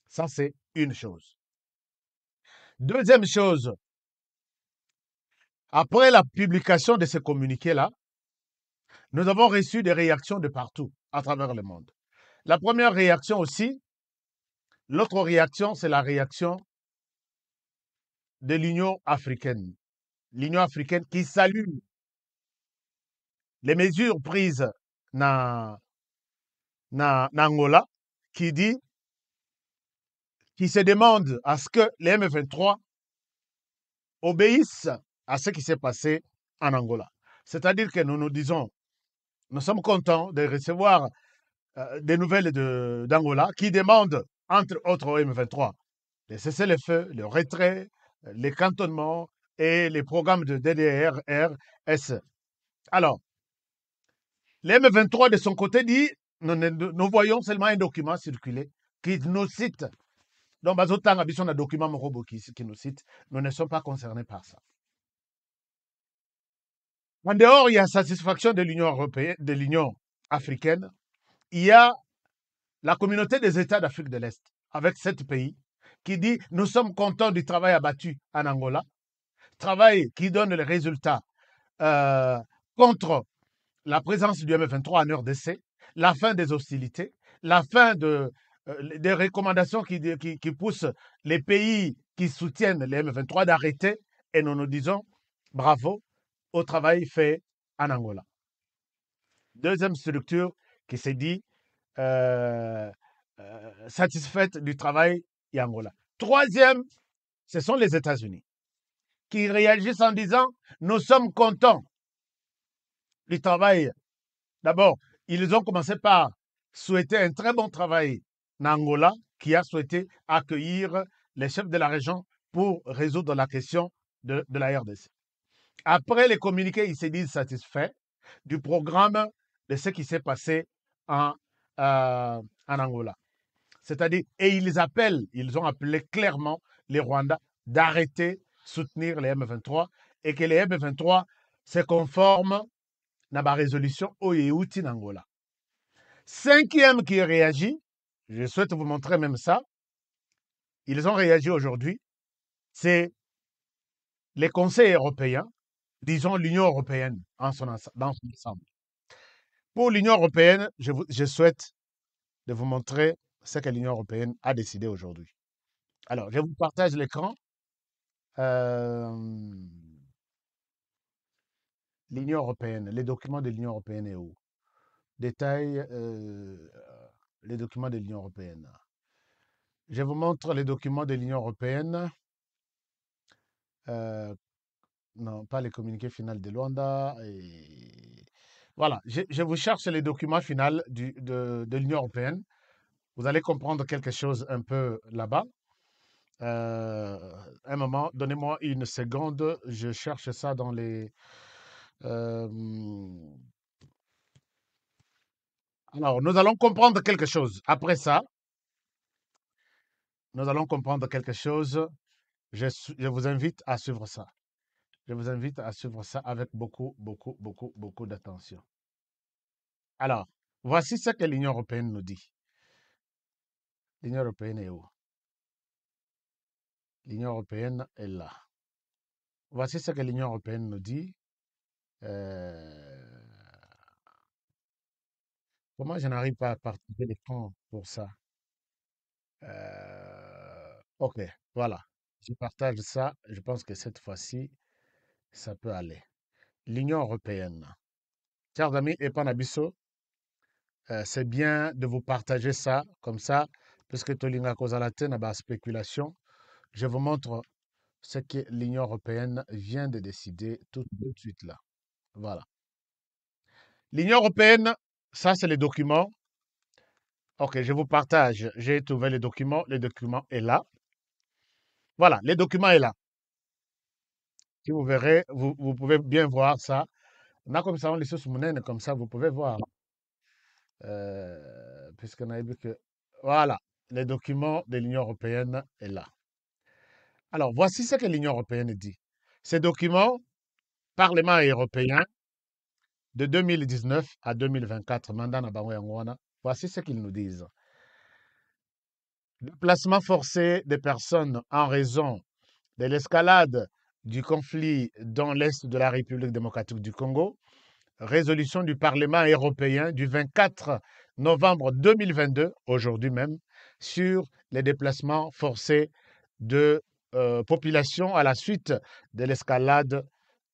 Ça, c'est une chose. Deuxième chose, Après la publication de ce communiqué-là, nous avons reçu des réactions de partout à travers le monde. La première réaction aussi, l'autre réaction, c'est la réaction de l'Union africaine. L'Union africaine qui salue les mesures prises dans Angola, qui se demande à ce que les M23 obéissent à ce qui s'est passé en Angola. C'est-à-dire que nous nous disons, nous sommes contents de recevoir des nouvelles d'Angola qui demandent, entre autres au M23, de cesser le feu, le retrait, les cantonnements et les programmes de DDR-RS. Alors, le M23 de son côté dit, nous voyons seulement un document circuler qui nous cite. Donc, bazotanga biso na document morobo qui nous cite, nous ne sommes pas concernés par ça. En dehors, il y a satisfaction de l'Union européenne, de l'Union africaine. Il y a la communauté des États d'Afrique de l'Est, avec 7 pays, qui dit nous sommes contents du travail abattu en Angola, travail qui donne les résultats contre la présence du M23 en RDC, la fin des hostilités, la fin des recommandations qui poussent les pays qui soutiennent les M23 d'arrêter, et nous nous disons bravo au travail fait en Angola. Deuxième structure qui s'est dit satisfaite du travail en Angola. Troisième, ce sont les États-Unis qui réagissent en disant nous sommes contents du travail. D'abord, ils ont commencé par souhaiter un très bon travail en Angola, qui a souhaité accueillir les chefs de la région pour résoudre la question de la RDC. Après les communiqués, ils se disent satisfaits du programme de ce qui s'est passé en Angola. C'est-à-dire, et ils ont appelé clairement les Rwandais d'arrêter soutenir les M23 et que les M23 se conforment à la résolution Oyeuti Angola. Cinquième qui réagit, je souhaite vous montrer même ça, ils ont réagi aujourd'hui, c'est les conseils européens, disons l'Union européenne dans son ensemble. Pour l'Union européenne, je souhaite de vous montrer ce que l'Union européenne a décidé aujourd'hui. Alors, je vous partage l'écran. L'Union européenne, les documents de l'Union européenne est où? Détail, les documents de l'Union européenne. Je vous montre les documents de l'Union européenne. Non, pas les communiqués finaux de Luanda. Voilà, je vous cherche les documents finaux de l'Union européenne. Vous allez comprendre quelque chose un peu là-bas. Un moment, donnez-moi une seconde. Je cherche ça dans les... Alors, nous allons comprendre quelque chose. Après ça, nous allons comprendre quelque chose. Je vous invite à suivre ça. Je vous invite à suivre ça avec beaucoup d'attention. Alors, voici ce que l'Union européenne nous dit. L'Union européenne est où? L'Union européenne est là. Voici ce que l'Union européenne nous dit. Comment je n'arrive pas à partager l'écran pour ça? Ok, voilà. Je partage ça. Je pense que cette fois-ci, ça peut aller. L'Union européenne. Chers amis, et Panabiso, c'est bien de vous partager ça, comme ça, puisque Tolinga Kozalate n'a pas spéculation. Je vous montre ce que l'Union européenne vient de décider tout de suite là. Voilà. L'Union européenne, ça c'est les documents. Ok, je vous partage. J'ai trouvé les documents. Le document est là. Voilà, le document est là. Si vous verrez, vous pouvez bien voir ça. On a comme ça, on les sous comme ça, vous pouvez voir. Puisqu'on a vu que... Voilà, les documents de l'Union européenne est là. Alors, voici ce que l'Union européenne dit. Ces documents, Parlement européen, de 2019 à 2024, mandat na bango yangwana, voici ce qu'ils nous disent. Déplacement forcé des personnes en raison de l'escalade du conflit dans l'Est de la République démocratique du Congo, résolution du Parlement européen du 24 novembre 2022, aujourd'hui même, sur les déplacements forcés de population à la suite de l'escalade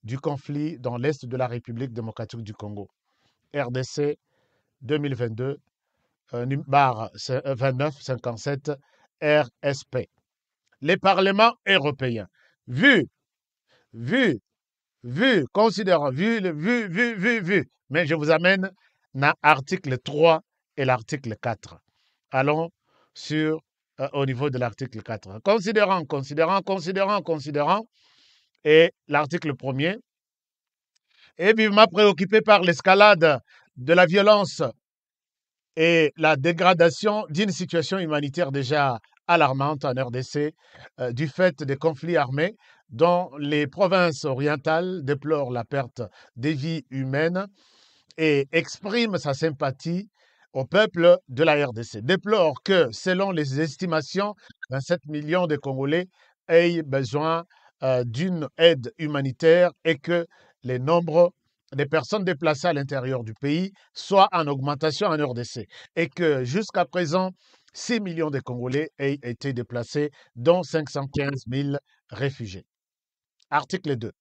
du conflit dans l'Est de la République démocratique du Congo. RDC 2022, barre 2957 RSP. Les parlements européens, considérant, mais je vous amène à l'article 3 et l'article 4. Allons sur, au niveau de l'article 4. Considérant, et l'article 1er est vivement préoccupé par l'escalade de la violence et la dégradation d'une situation humanitaire déjà alarmante en RDC du fait des conflits armés dont les provinces orientales déplorent la perte des vies humaines et exprime sa sympathie au peuple de la RDC. Déplore que, selon les estimations, 27 millions de Congolais aient besoin d'une aide humanitaire et que les nombres des personnes déplacées à l'intérieur du pays soient en augmentation en RDC et que jusqu'à présent, 6 millions de Congolais aient été déplacés, dont 515 000 réfugiés. Article 2.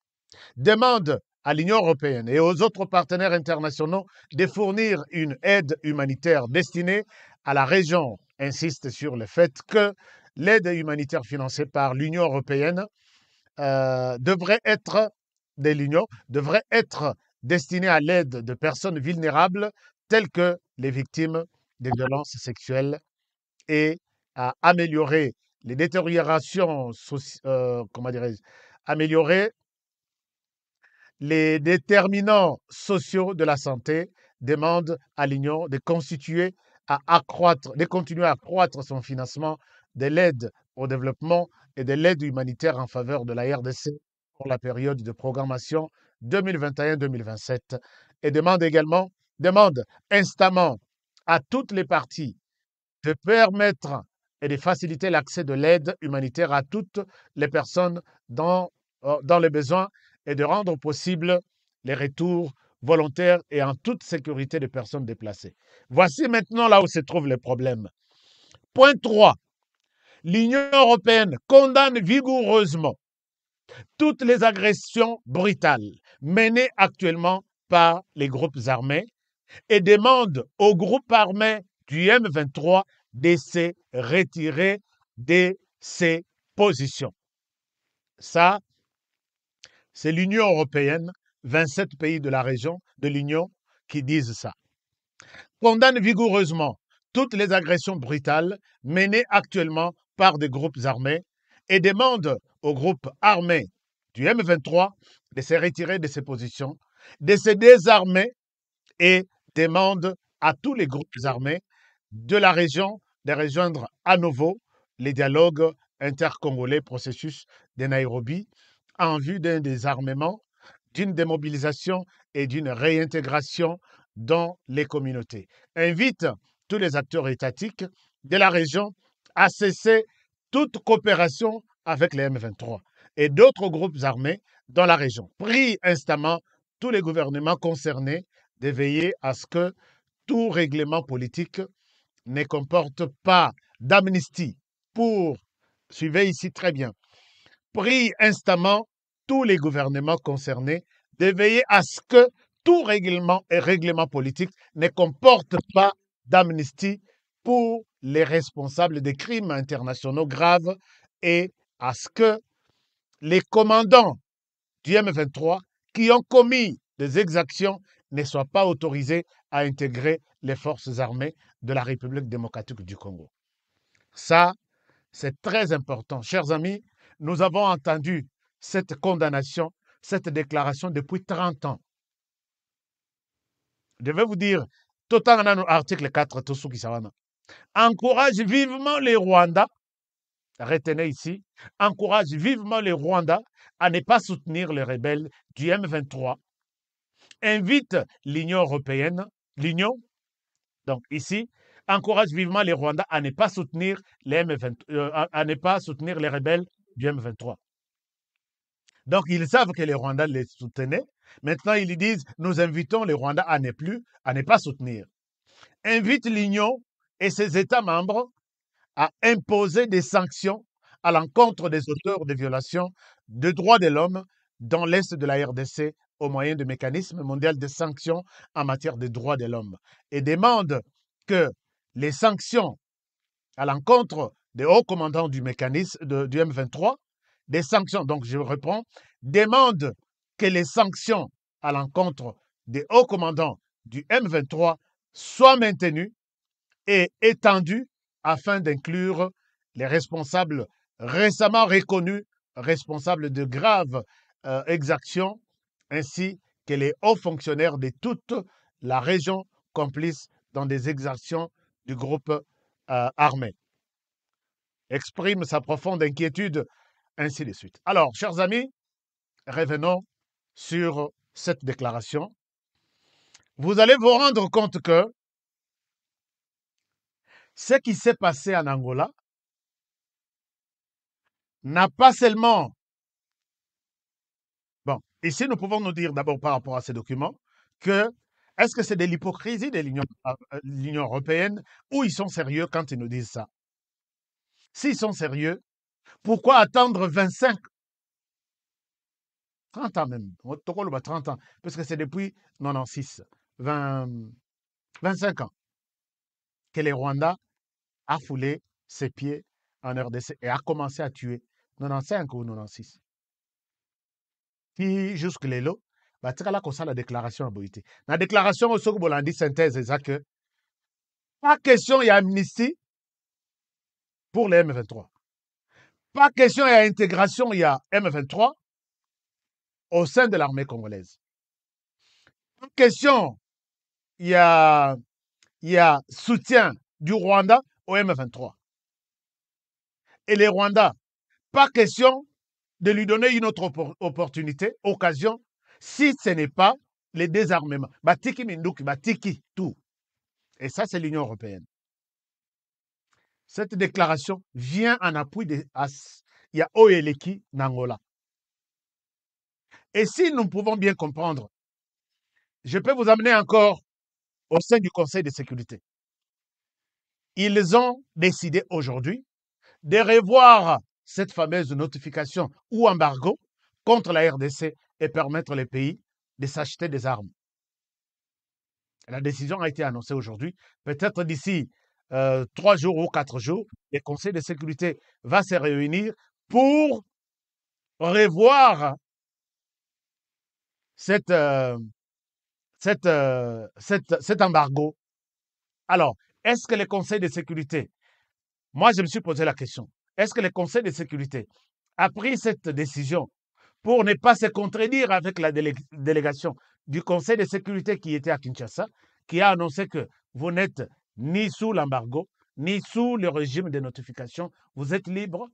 Demande à l'Union européenne et aux autres partenaires internationaux de fournir une aide humanitaire destinée à la région. Insiste sur le fait que l'aide humanitaire financée par l'Union européenne devrait être destinée à l'aide de personnes vulnérables telles que les victimes des violences sexuelles et à améliorer les détériorations, améliorer les déterminants sociaux de la santé, demande à l'Union de continuer à accroître son financement de l'aide au développement et de l'aide humanitaire en faveur de la RDC pour la période de programmation 2021-2027 et demande instamment à toutes les parties de permettre et de faciliter l'accès de l'aide humanitaire à toutes les personnes dans les besoins et de rendre possible les retours volontaires et en toute sécurité des personnes déplacées. Voici maintenant là où se trouve le problème. Point 3. L'Union européenne condamne vigoureusement toutes les agressions brutales menées actuellement par les groupes armés et demande aux groupes armés du M23 de se retirer de ses positions. Ça, c'est l'Union européenne, 27 pays de la région de l'Union qui disent ça. Condamne vigoureusement toutes les agressions brutales menées actuellement par des groupes armés et demande aux groupes armés du M23 de se retirer de ses positions, de se désarmer et demande à tous les groupes armés de la région de rejoindre à nouveau les dialogues intercongolais processus de Nairobi en vue d'un désarmement, d'une démobilisation et d'une réintégration dans les communautés. Invite tous les acteurs étatiques de la région à cesser toute coopération avec les M23 et d'autres groupes armés dans la région. Prie instamment tous les gouvernements concernés de veiller à ce que tout règlement politique ne comporte pas d'amnistie pour, suivez ici très bien, prie instamment tous les gouvernements concernés de veiller à ce que tout règlement et règlement politique ne comporte pas d'amnistie pour les responsables des crimes internationaux graves et à ce que les commandants du M23 qui ont commis des exactions ne soient pas autorisés à intégrer les forces armées de la République démocratique du Congo. Ça, c'est très important. Chers amis, nous avons entendu cette condamnation, cette déclaration depuis 30 ans. Je vais vous dire, tout en article 4, tout ce qui s'en encourage vivement les Rwandais, retenez ici, encourage vivement les Rwandais à ne pas soutenir les rebelles du M23, invite l'Union européenne, donc ici, encourage vivement les Rwandais à ne pas soutenir les rebelles du M23. Donc, ils savent que les Rwandais les soutenaient. Maintenant, ils disent, nous invitons les Rwandais à ne pas soutenir. Invite l'Union et ses États membres à imposer des sanctions à l'encontre des auteurs de violations de droits de l'homme dans l'Est de la RDC au moyen du mécanisme mondial de sanctions en matière de droits de l'homme et demande que les sanctions à l'encontre des hauts commandants du mécanisme du M23, des sanctions, donc je reprends, demande que les sanctions à l'encontre des hauts commandants du M23 soient maintenues et étendues afin d'inclure les responsables récemment reconnus responsables de graves exactions, ainsi que les hauts fonctionnaires de toute la région complices dans des exactions du groupe armé. Exprime sa profonde inquiétude, ainsi de suite. Alors, chers amis, revenons sur cette déclaration. Vous allez vous rendre compte que ce qui s'est passé en Angola n'a pas seulement... Bon, ici, nous pouvons nous dire d'abord par rapport à ces documents que est-ce que c'est de l'hypocrisie de l'Union européenne ou ils sont sérieux quand ils nous disent ça? S'ils sont sérieux, pourquoi attendre 25, 30 ans même, 30 ans, parce que c'est depuis 96, 25 ans que les Rwandais a foulé ses pieds en RDC et a commencé à tuer 95 ou 96. Puis jusque-là, c'est là qu'on a la déclaration à Boïté. La déclaration au Sogo Bolandi synthèse, c'est que pas question il y a amnistie pour les M23. Pas question il y a intégration, il y a M23 au sein de l'armée congolaise. Pas question il y a soutien du Rwanda au M23. Et les Rwandais, pas question de lui donner une autre opportunité, occasion, si ce n'est pas les désarmements. Batiki Minduki, Batiki, tout. Et ça, c'est l'Union européenne. Cette déclaration vient en appui de Oyeleki Nangola. Et si nous pouvons bien comprendre, je peux vous amener encore au sein du Conseil de sécurité. Ils ont décidé aujourd'hui de revoir cette fameuse notification ou embargo contre la RDC et permettre les pays de s'acheter des armes. La décision a été annoncée aujourd'hui. Peut-être d'ici 3 jours ou 4 jours, le Conseil de sécurité va se réunir pour revoir cet embargo. Alors, est-ce que le Conseil de sécurité, moi je me suis posé la question, est-ce que le Conseil de sécurité a pris cette décision pour ne pas se contredire avec la délégation du Conseil de sécurité qui était à Kinshasa, qui a annoncé que vous n'êtes ni sous l'embargo, ni sous le régime de notification, vous êtes libre,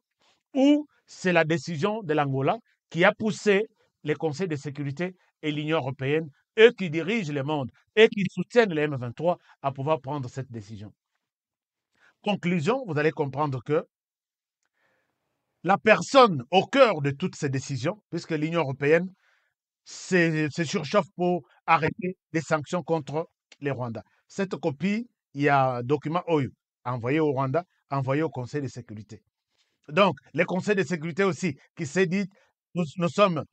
ou c'est la décision de l'Angola qui a poussé le Conseil de sécurité et l'Union européenne, eux qui dirigent le monde et qui soutiennent les M23 à pouvoir prendre cette décision. Conclusion, vous allez comprendre que la personne au cœur de toutes ces décisions, puisque l'Union européenne se surchauffe pour arrêter des sanctions contre les Rwandais. Cette copie, il y a un document OU envoyé au Rwanda, envoyé au Conseil de sécurité. Donc, le Conseil de sécurité aussi, qui s'est dit, nous sommes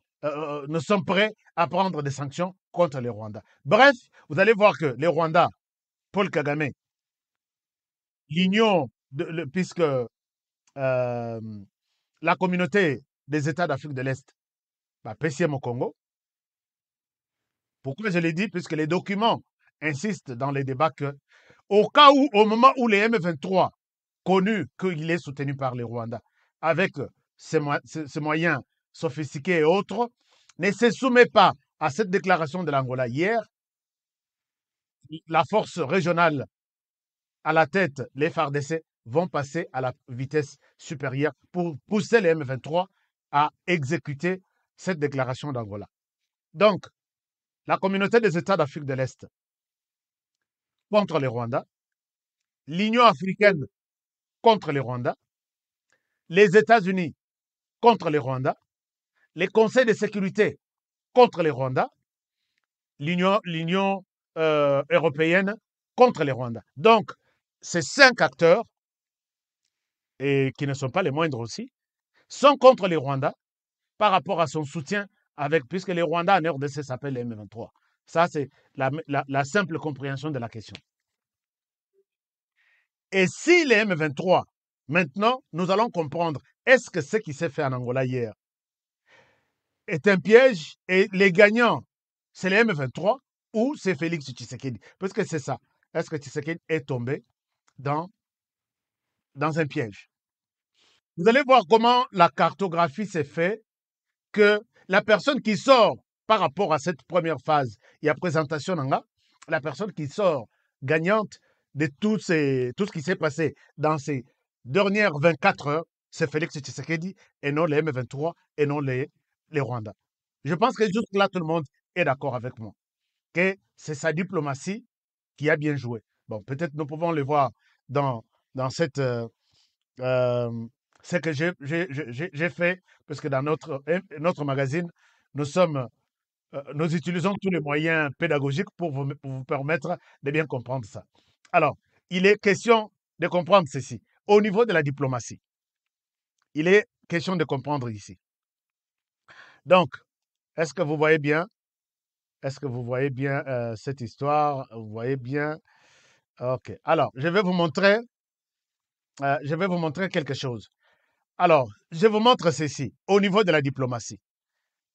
prêts à prendre des sanctions contre les Rwandais. Bref, vous allez voir que les Rwandais, Paul Kagame, l'Union, puisque la communauté des États d'Afrique de l'Est, PCM au Congo. Pourquoi je l'ai dit? Puisque les documents insistent dans les débats que, au cas où, au moment où les M23, connus qu'il est soutenu par les Rwandais, avec ces moyens sophistiqués et autres, ne se soumet pas à cette déclaration de l'Angola hier, la force régionale à la tête, les FARDC, vont passer à la vitesse supérieure pour pousser les M23 à exécuter cette déclaration d'Angola. Donc, la communauté des États d'Afrique de l'Est contre les Rwandais, l'Union africaine contre les Rwandais, les États-Unis contre les Rwandais, les conseils de sécurité contre les Rwandais, l'Union européenne contre les Rwandais. Donc, ces 5 acteurs, et qui ne sont pas les moindres aussi, sont contre les Rwandais par rapport à son soutien puisque les Rwandais en RDC s'appellent les M23. Ça, c'est la simple compréhension de la question. Et si les M23, maintenant, nous allons comprendre, est-ce que ce qui s'est fait en Angola hier est un piège et les gagnants, c'est les M23 ou c'est Félix Tshisekedi? Parce que c'est ça. Est-ce que Tshisekedi est tombé dans un piège? Vous allez voir comment la cartographie s'est faite, que la personne qui sort par rapport à cette première phase, il y a présentation, la personne qui sort gagnante de tout ce qui s'est passé dans ces dernières 24 heures, c'est Félix Tshisekedi et non les M23 et non les Rwandais. Je pense que jusque-là, tout le monde est d'accord avec moi, que c'est sa diplomatie qui a bien joué. Bon, peut-être nous pouvons le voir dans cette... ce que j'ai fait, parce que dans notre magazine, nous utilisons tous les moyens pédagogiques pour vous permettre de bien comprendre ça. Alors, il est question de comprendre ceci. Au niveau de la diplomatie, il est question de comprendre ici. Donc, est-ce que vous voyez bien? Est-ce que vous voyez bien cette histoire? Vous voyez bien? OK. Alors, je vais vous montrer quelque chose. Alors, je vous montre ceci, au niveau de la diplomatie.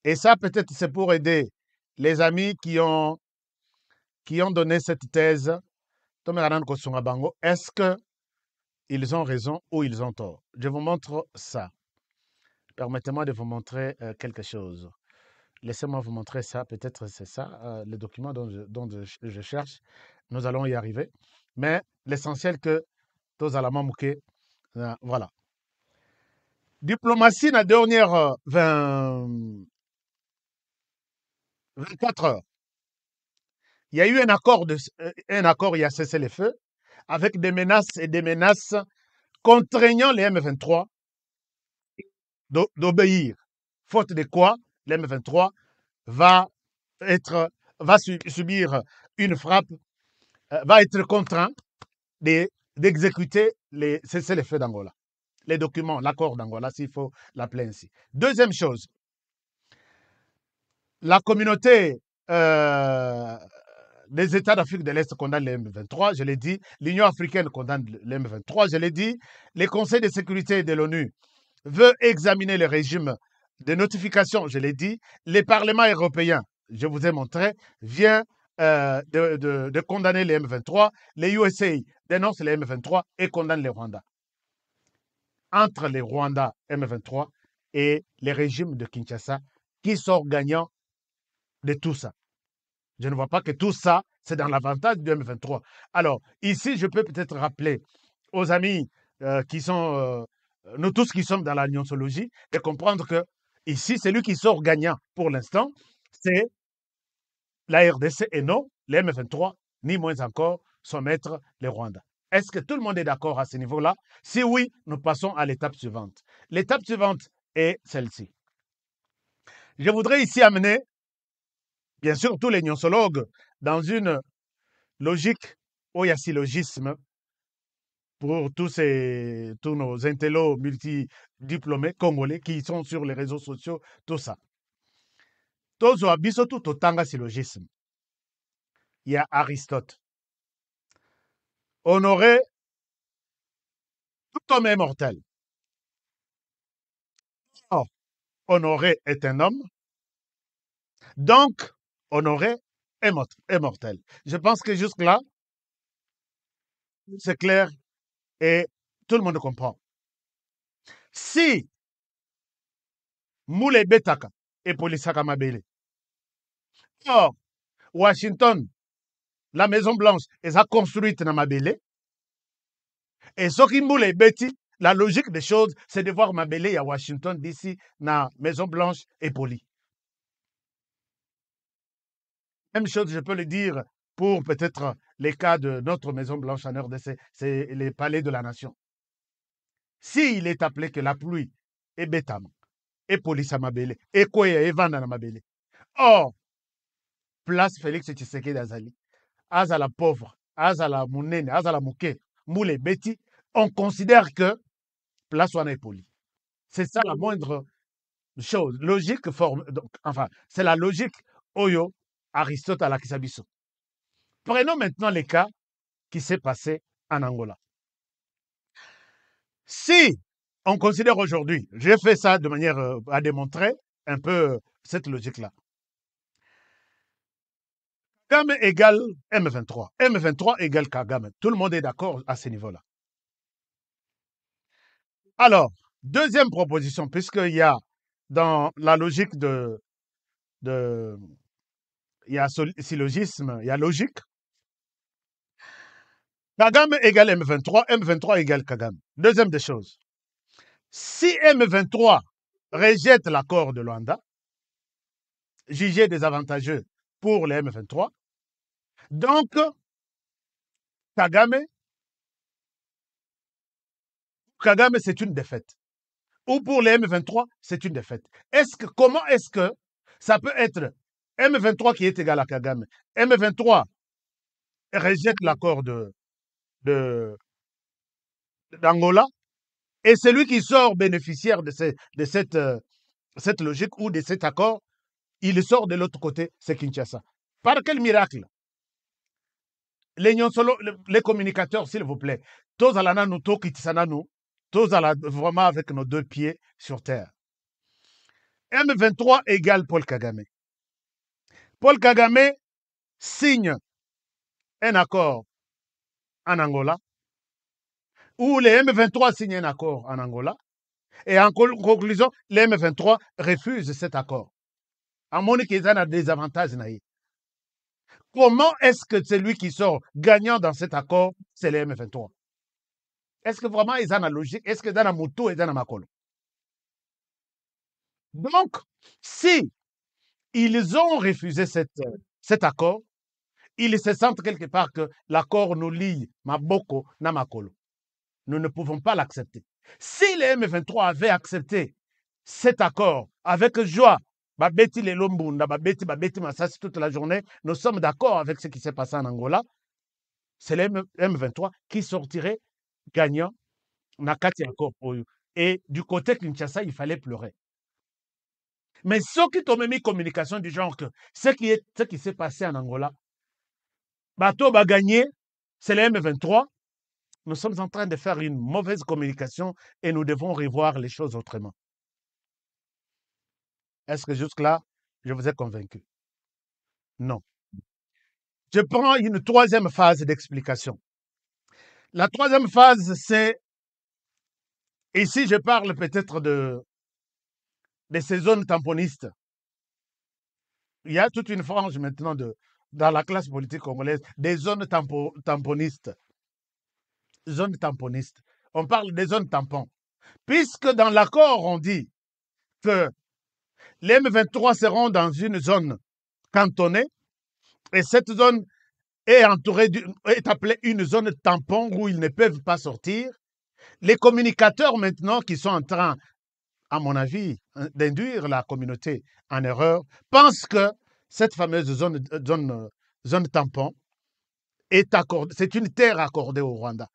Et ça, peut-être, c'est pour aider les amis qui ont donné cette thèse. Est-ce qu'ils ont raison ou ils ont tort? Je vous montre ça. Permettez-moi de vous montrer quelque chose. Laissez-moi vous montrer ça. Peut-être c'est ça, le document dont je cherche. Nous allons y arriver. Mais l'essentiel que tous à la mamouké, voilà. Diplomatie, la dernière 24 heures. Il y a eu un accord, il y a cessé les feux, avec des menaces contraignant les M23 d'obéir. Faute de quoi, les M23 va subir une frappe, va être contraint d'exécuter les cessez-le-feu d'Angola. Les documents, l'accord d'Angola, s'il faut l'appeler ainsi. Deuxième chose, la communauté des États d'Afrique de l'Est condamnent les M23, je l'ai dit. L'Union africaine condamne les M23, je l'ai dit. Les conseils de sécurité de l'ONU veulent examiner le régime de notification, je l'ai dit. Les parlements européens, je vous ai montré, vient de condamner les M23. Les USA dénoncent les M23 et condamnent les Rwandais. Entre les Rwandais M23 et les régimes de Kinshasa, qui sort gagnant de tout ça? Je ne vois pas que tout ça, c'est dans l'avantage du M23. Alors, ici, je peux peut-être rappeler aux amis qui sont, nous tous qui sommes dans la nuancologie, de comprendre que ici, celui qui sort gagnant pour l'instant, c'est la RDC et non les M23, ni moins encore son maître, les Rwandais. Est-ce que tout le monde est d'accord à ce niveau-là? Si oui, nous passons à l'étape suivante. L'étape suivante est celle-ci. Je voudrais ici amener, bien sûr, tous les nuancologues dans une logique où il y a syllogisme pour tous nos intellos multidiplômés congolais qui sont sur les réseaux sociaux, tout ça. Tozo abiso tout tanga syllogisme. Il y a Aristote. Honoré, tout homme est mortel. Or, Honoré est un homme, donc Honoré est mortel. Je pense que jusque-là, c'est clair et tout le monde comprend. Si Moule Betaka et Polisaka Mabele, or Washington, la Maison Blanche, est construite dans Mabele, et ce qui Moule Beti, la logique des choses, c'est de voir Mabele à Washington d'ici, na Maison Blanche et Poli. Même chose, je peux le dire pour peut-être les cas de notre Maison Blanche en RDC, c'est les palais de la nation. S'il est appelé que la pluie est bétam epolisa mabele ekweya evanda na mabele. Or place Félix Tshisekedi azali azala pauvre azala munene azala muke mule beti, on considère que place wana epoli. C'est ça la moindre chose logique forme, donc, enfin c'est la logique oyo Aristote alakisa biso. Prenons maintenant les cas qui s'est passé en Angola. Si on considère aujourd'hui, j'ai fait ça de manière à démontrer un peu cette logique-là. Kagame égale M23. M23 égale Kagame. Tout le monde est d'accord à ce niveau-là. Alors, deuxième proposition, puisqu'il y a dans la logique il y a syllogisme, il y a logique. Kagame égale M23, M23 égale Kagame. Deuxième des choses. Si M23 rejette l'accord de Luanda, jugé désavantageux pour les M23, donc Kagame, c'est une défaite. Ou pour les M23, c'est une défaite. Comment est-ce que ça peut être M23 qui est égal à Kagame? M23 rejette l'accord d'Angola, et celui qui sort bénéficiaire de cette logique ou de cet accord, il sort de l'autre côté, c'est Kinshasa. Par quel miracle? Les communicateurs, s'il vous plaît, tous à la tous vraiment avec nos deux pieds sur terre. M23 égale Paul Kagame. Paul Kagame signe un accord en Angola, où les M23 signent un accord en Angola, et en conclusion, les M23 refusent cet accord. À mon avis, ils ont des avantages. Comment est-ce que celui qui sort gagnant dans cet accord, c'est les M23? Est-ce que vraiment ils ont la logique? Est-ce que dans la moto et dans la makolo? Donc, si ils ont refusé cet accord, ils se sentent quelque part que l'accord nous lie Maboko na makolo. Nous ne pouvons pas l'accepter. Si les M23 avaient accepté cet accord avec joie, Babeti les Lombunda, Babeti Massassi toute la journée, nous sommes d'accord avec ce qui s'est passé en Angola, c'est les M23 qui sortiraient gagnants Nakati accord. Et du côté Kinshasa, il fallait pleurer. Mais ceux qui ont mis communication du genre que ce qui s'est passé en Angola, Bateau va gagner, c'est les M23. Nous sommes en train de faire une mauvaise communication et nous devons revoir les choses autrement. Est-ce que jusque-là, je vous ai convaincu? Non. Je prends une troisième phase d'explication. La troisième phase, c'est, ici je parle peut-être de ces zones tamponistes. Il y a toute une frange maintenant dans la classe politique congolaise, des zones tamponistes. Zones tamponistes. On parle des zones tampons. Puisque dans l'accord, on dit que les M23 seront dans une zone cantonnée et cette zone est appelée une zone tampon où ils ne peuvent pas sortir. Les communicateurs maintenant qui sont en train, à mon avis, d'induire la communauté en erreur, pensent que cette fameuse zone tampon est accordée, c'est une terre accordée au Rwanda.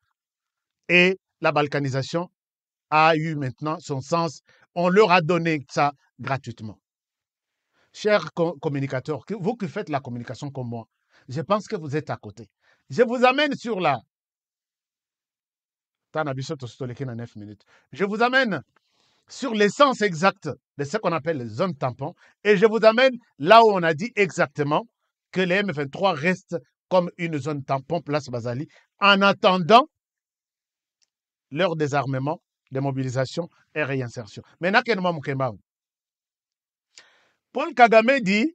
Et la balkanisation a eu maintenant son sens. On leur a donné ça gratuitement. Chers communicateurs, vous qui faites la communication comme moi, je pense que vous êtes à côté. Je vous amène sur la... Je vous amène sur l'essence exacte de ce qu'on appelle les zones tampons et je vous amène là où on a dit exactement que les M23 restent comme une zone tampon place Bazali en attendant leur désarmement, démobilisation et réinsertion. Maintenant, Paul Kagame dit,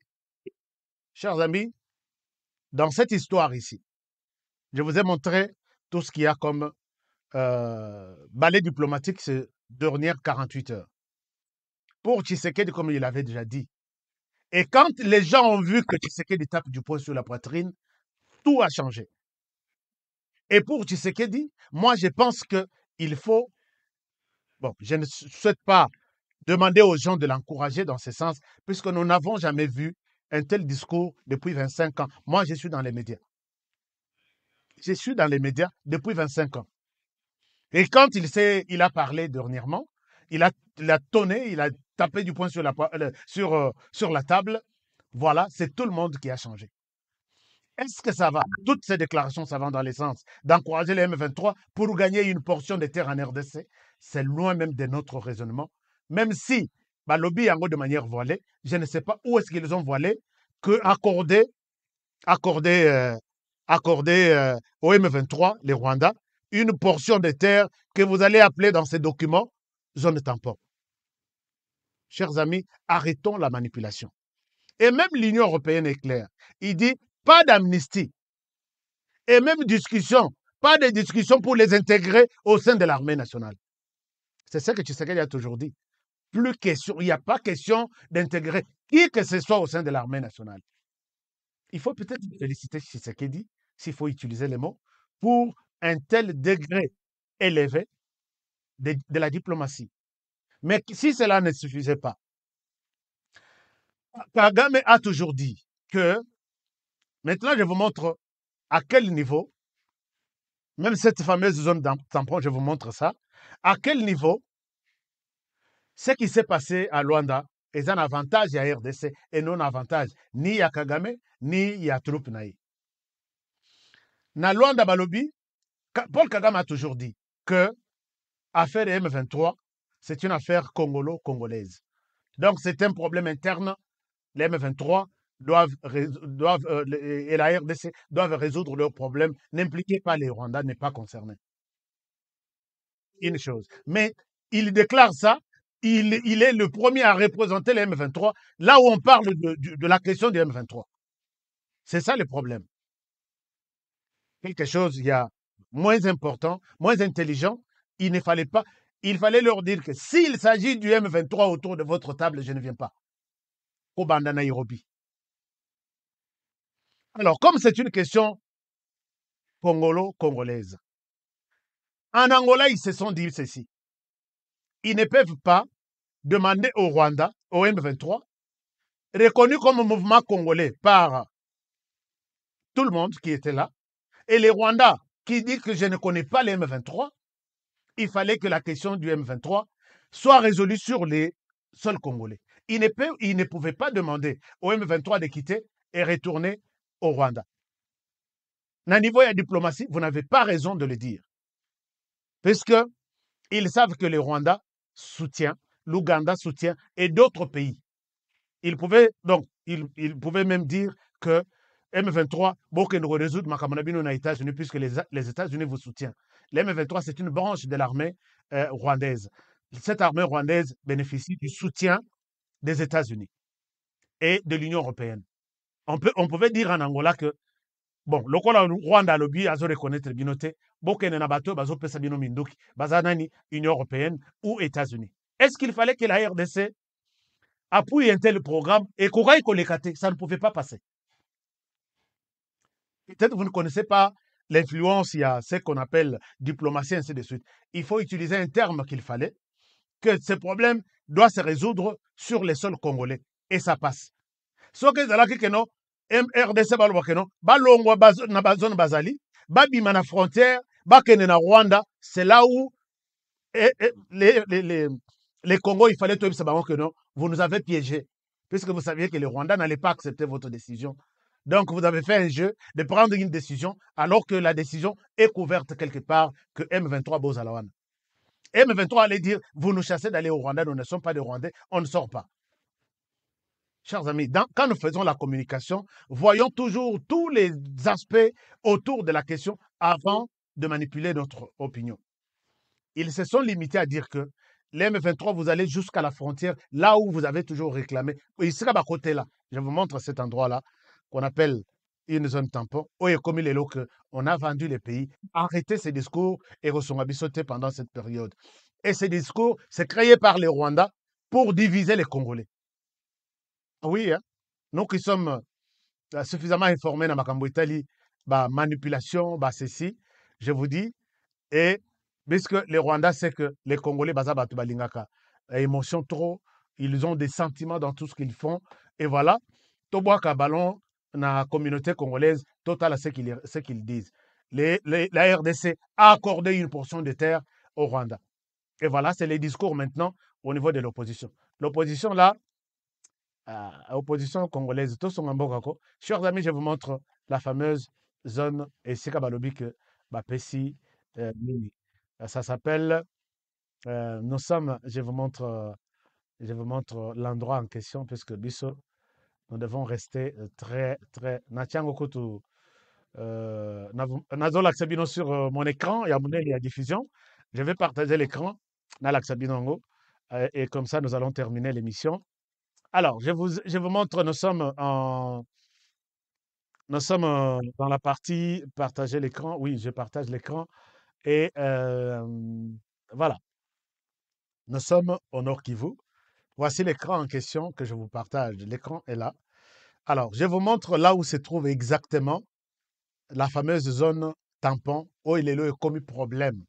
chers amis, dans cette histoire ici, je vous ai montré tout ce qu'il y a comme balai diplomatique ces dernières 48 heures. Pour Tshisekedi, comme il avait déjà dit. Et quand les gens ont vu que Tshisekedi tape du poing sur la poitrine, tout a changé. Et pour Tshisekedi, moi je pense qu'il faut, bon, je ne souhaite pas Demandez aux gens de l'encourager dans ce sens, puisque nous n'avons jamais vu un tel discours depuis 25 ans. Moi, je suis dans les médias. Je suis dans les médias depuis 25 ans. Et quand il a parlé dernièrement, il a tonné, il a tapé du poing sur la table. Voilà, c'est tout le monde qui a changé. Est-ce que ça va? Toutes ces déclarations, ça va dans le sens d'encourager les M23 pour gagner une portion des terres en RDC. C'est loin même de notre raisonnement. Même si, lobby en gros de manière voilée, je ne sais pas où est-ce qu'ils ont voilé que accorder au M23, les Rwandais, une portion des terres que vous allez appeler dans ces documents zone tampon. Chers amis, arrêtons la manipulation. Et même l'Union européenne est claire. Il dit pas d'amnistie. Et même discussion, pas de discussion pour les intégrer au sein de l'armée nationale. C'est ça que Tshisekedi a toujours dit. Plus question, il n'y a pas question d'intégrer qui que ce soit au sein de l'armée nationale. Il faut peut-être féliciter Tshisekedi, s'il faut utiliser les mots, pour un tel degré élevé de la diplomatie. Mais si cela ne suffisait pas, Kagame a toujours dit que, maintenant je vous montre à quel niveau, même cette fameuse zone tampon, je vous montre ça, à quel niveau ce qui s'est passé à Luanda est un avantage à RDC et non avantage ni à Kagame, ni à troupe naï. Na Luanda Balobi, Paul Kagame a toujours dit que l'affaire M23, c'est une affaire congolo-congolaise. Donc c'est un problème interne. Les M23 et la RDC doivent résoudre leurs problèmes. N'impliquez pas les Rwandais, n'est pas concerné. Une chose. Mais il déclare ça. Il est le premier à représenter les M23, là où on parle de la question des M23. C'est ça le problème. Quelque chose, il y a moins important, moins intelligent, il fallait leur dire que s'il s'agit du M23 autour de votre table, je ne viens pas. Au Banda Nairobi. Alors, comme c'est une question congolo-congolaise, en Angola, ils se sont dit ceci. Ils ne peuvent pas demander au Rwanda, au M23, reconnu comme mouvement congolais par tout le monde qui était là, et les Rwandais qui disent que je ne connais pas les M23, il fallait que la question du M23 soit résolue sur les sols congolais. Ils ne pouvaient pas demander au M23 de quitter et retourner au Rwanda. À niveau de la diplomatie, vous n'avez pas raison de le dire. Puisqu'ils savent que les Rwandais soutiennent, l'Ouganda soutient et d'autres pays. Ils pouvaient même dire que M23, beaucoup de résoudre Makamonabino aux États-Unis, puisque les États-Unis vous soutiennent. Les M23, c'est une branche de l'armée rwandaise. Cette armée rwandaise bénéficie du soutien des États-Unis et de l'Union européenne. On pouvait dire en Angola que, bon, le Rwanda lobby a reconnaître le binoté, beaucoup de nabato, bazo pesa bino minduki, bazanani, Union européenne ou États-Unis. Est-ce qu'il fallait que la RDC appuie un tel programme et qu'Ouraï Kolekate, ça ne pouvait pas passer? Peut-être que vous ne connaissez pas l'influence, il y a ce qu'on appelle diplomatie, ainsi de suite. Il faut utiliser un terme qu'il fallait, que ce problème doit se résoudre sur les sols congolais. Et ça passe. Ce que zalaki keno, MRDC balwa keno, balongwa na bazone bazali, babima na frontière, bakene na Rwanda, c'est là où les Congos, il fallait que non, vous nous avez piégés, puisque vous saviez que les Rwandais n'allaient pas accepter votre décision. Donc, vous avez fait un jeu de prendre une décision, alors que la décision est couverte quelque part que M23 Bozalawan. M23 allait dire, vous nous chassez d'aller au Rwanda, nous ne sommes pas des Rwandais, on ne sort pas. Chers amis, quand nous faisons la communication, voyons toujours tous les aspects autour de la question avant de manipuler notre opinion. Ils se sont limités à dire que les M23, vous allez jusqu'à la frontière, là où vous avez toujours réclamé. Ici, à côté là, je vous montre cet endroit-là, qu'on appelle une zone tampon, où il est comme les lots qu'on a vendu les pays. Arrêtez ces discours et sauté pendant cette période. Et ces discours, c'est créé par les Rwandais pour diviser les Congolais. Oui, hein? Nous qui sommes suffisamment informés dans Makambo Italie, manipulation, ceci, je vous dis, et puisque les Rwandais savent que les Congolais, balingaka. émotion trop, ils ont des sentiments dans tout ce qu'ils font. Et voilà, Toboaka Ballon, la communauté congolaise, total à ce qu'ils disent. La RDC a accordé une portion de terre au Rwanda. Et voilà, c'est les discours maintenant au niveau de l'opposition. L'opposition là, opposition congolaise, tous sont en Bokako. Chers amis, je vous montre la fameuse zone et c'est que Bapesi Mini. Ça s'appelle, nous sommes, je vous montre l'endroit en question, puisque Bisso, nous devons rester très, Natiango Kotu, Nazo Laxabino sur mon écran, il y a diffusion. Je vais partager l'écran, Nalaxabinongo, et comme ça, nous allons terminer l'émission. Alors, je vous montre, nous sommes dans la partie partager l'écran. Oui, je partage l'écran. Et voilà. Nous sommes au Nord Kivu. Voici l'écran en question que je vous partage. L'écran est là. Alors, je vous montre là où se trouve exactement la fameuse zone tampon où il est commis problème.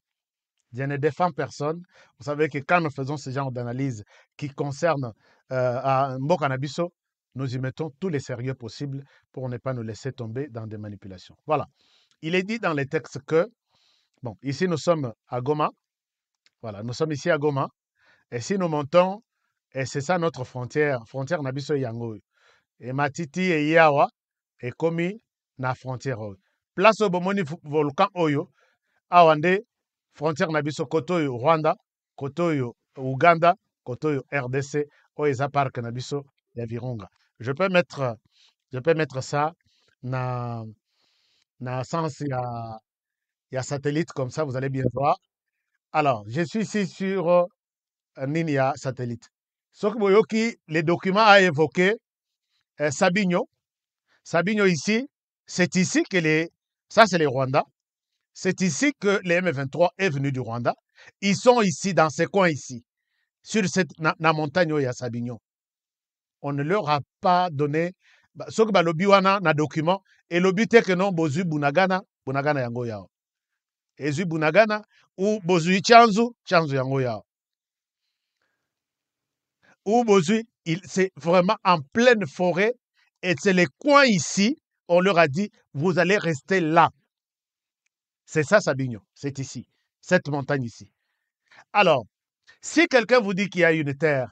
Je ne défends personne. Vous savez que quand nous faisons ce genre d'analyse qui concerne Mbokanabiso, nous y mettons tous les sérieux possibles pour ne pas nous laisser tomber dans des manipulations. Voilà. Il est dit dans les textes que, bon, ici nous sommes à Goma. Voilà, nous sommes ici à Goma. Et si nous montons, et c'est ça notre frontière Nabiso Yango. Et Matiti et Yawa est commis na frontière. Place au Bomoni volcan Oyo, Awande, frontière Nabiso Kotoyo Rwanda, Kotoyo Uganda, Kotoyo RDC, Oeza Park Nabiso Yavirunga. Je peux mettre ça na sens il y a satellite comme ça, vous allez bien voir. Alors, je suis ici sur Ninia satellite. Sokiboyoki, les documents a évoqué Sabinho. Sabinho ici, c'est ici que ça c'est les Rwandais. C'est ici que les M23 est venu du Rwanda. Ils sont ici, dans ces coins ici, sur cette na montagne où il y a Sabinho. On ne leur a pas donné ce que le biwana na document et le but est que non bozu bunagana yango yao. Ezu bunagana ou bozu chanzu yango yao. Ou bozu, c'est vraiment en pleine forêt et c'est les coins ici, on leur a dit vous allez rester là. C'est ça Sabinho, c'est ici, cette montagne ici. Alors, si quelqu'un vous dit qu'il y a une terre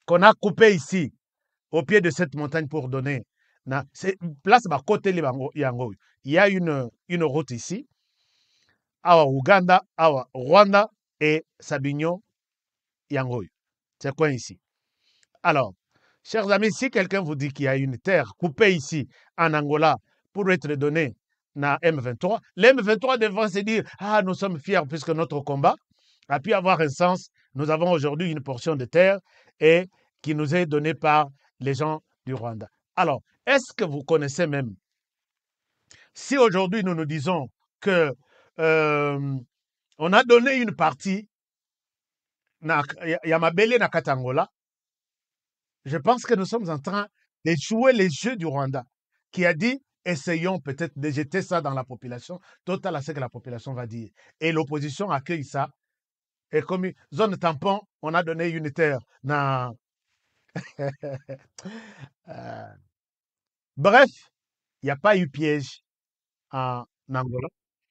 qu'on a coupée ici, au pied de cette montagne pour donner, c'est place côté Yango. Il y a une route ici, à Uganda, à Rwanda et Sabinho Yango. C'est quoi ici? Alors, chers amis, si quelqu'un vous dit qu'il y a une terre coupée ici en Angola pour être donnée à M23, les M23 devront se dire ah, nous sommes fiers puisque notre combat a pu avoir un sens. Nous avons aujourd'hui une portion de terre et qui nous est donnée par les gens du Rwanda. Alors, est-ce que vous connaissez même, si aujourd'hui nous nous disons que on a donné une partie à Yamabele na Katangola, je pense que nous sommes en train de jouer les jeux du Rwanda, qui a dit essayons peut-être de jeter ça dans la population, total à ce que la population va dire. Et l'opposition accueille ça. Et comme zone tampon, on a donné une terre. Bref, il n'y a pas eu piège en Angola.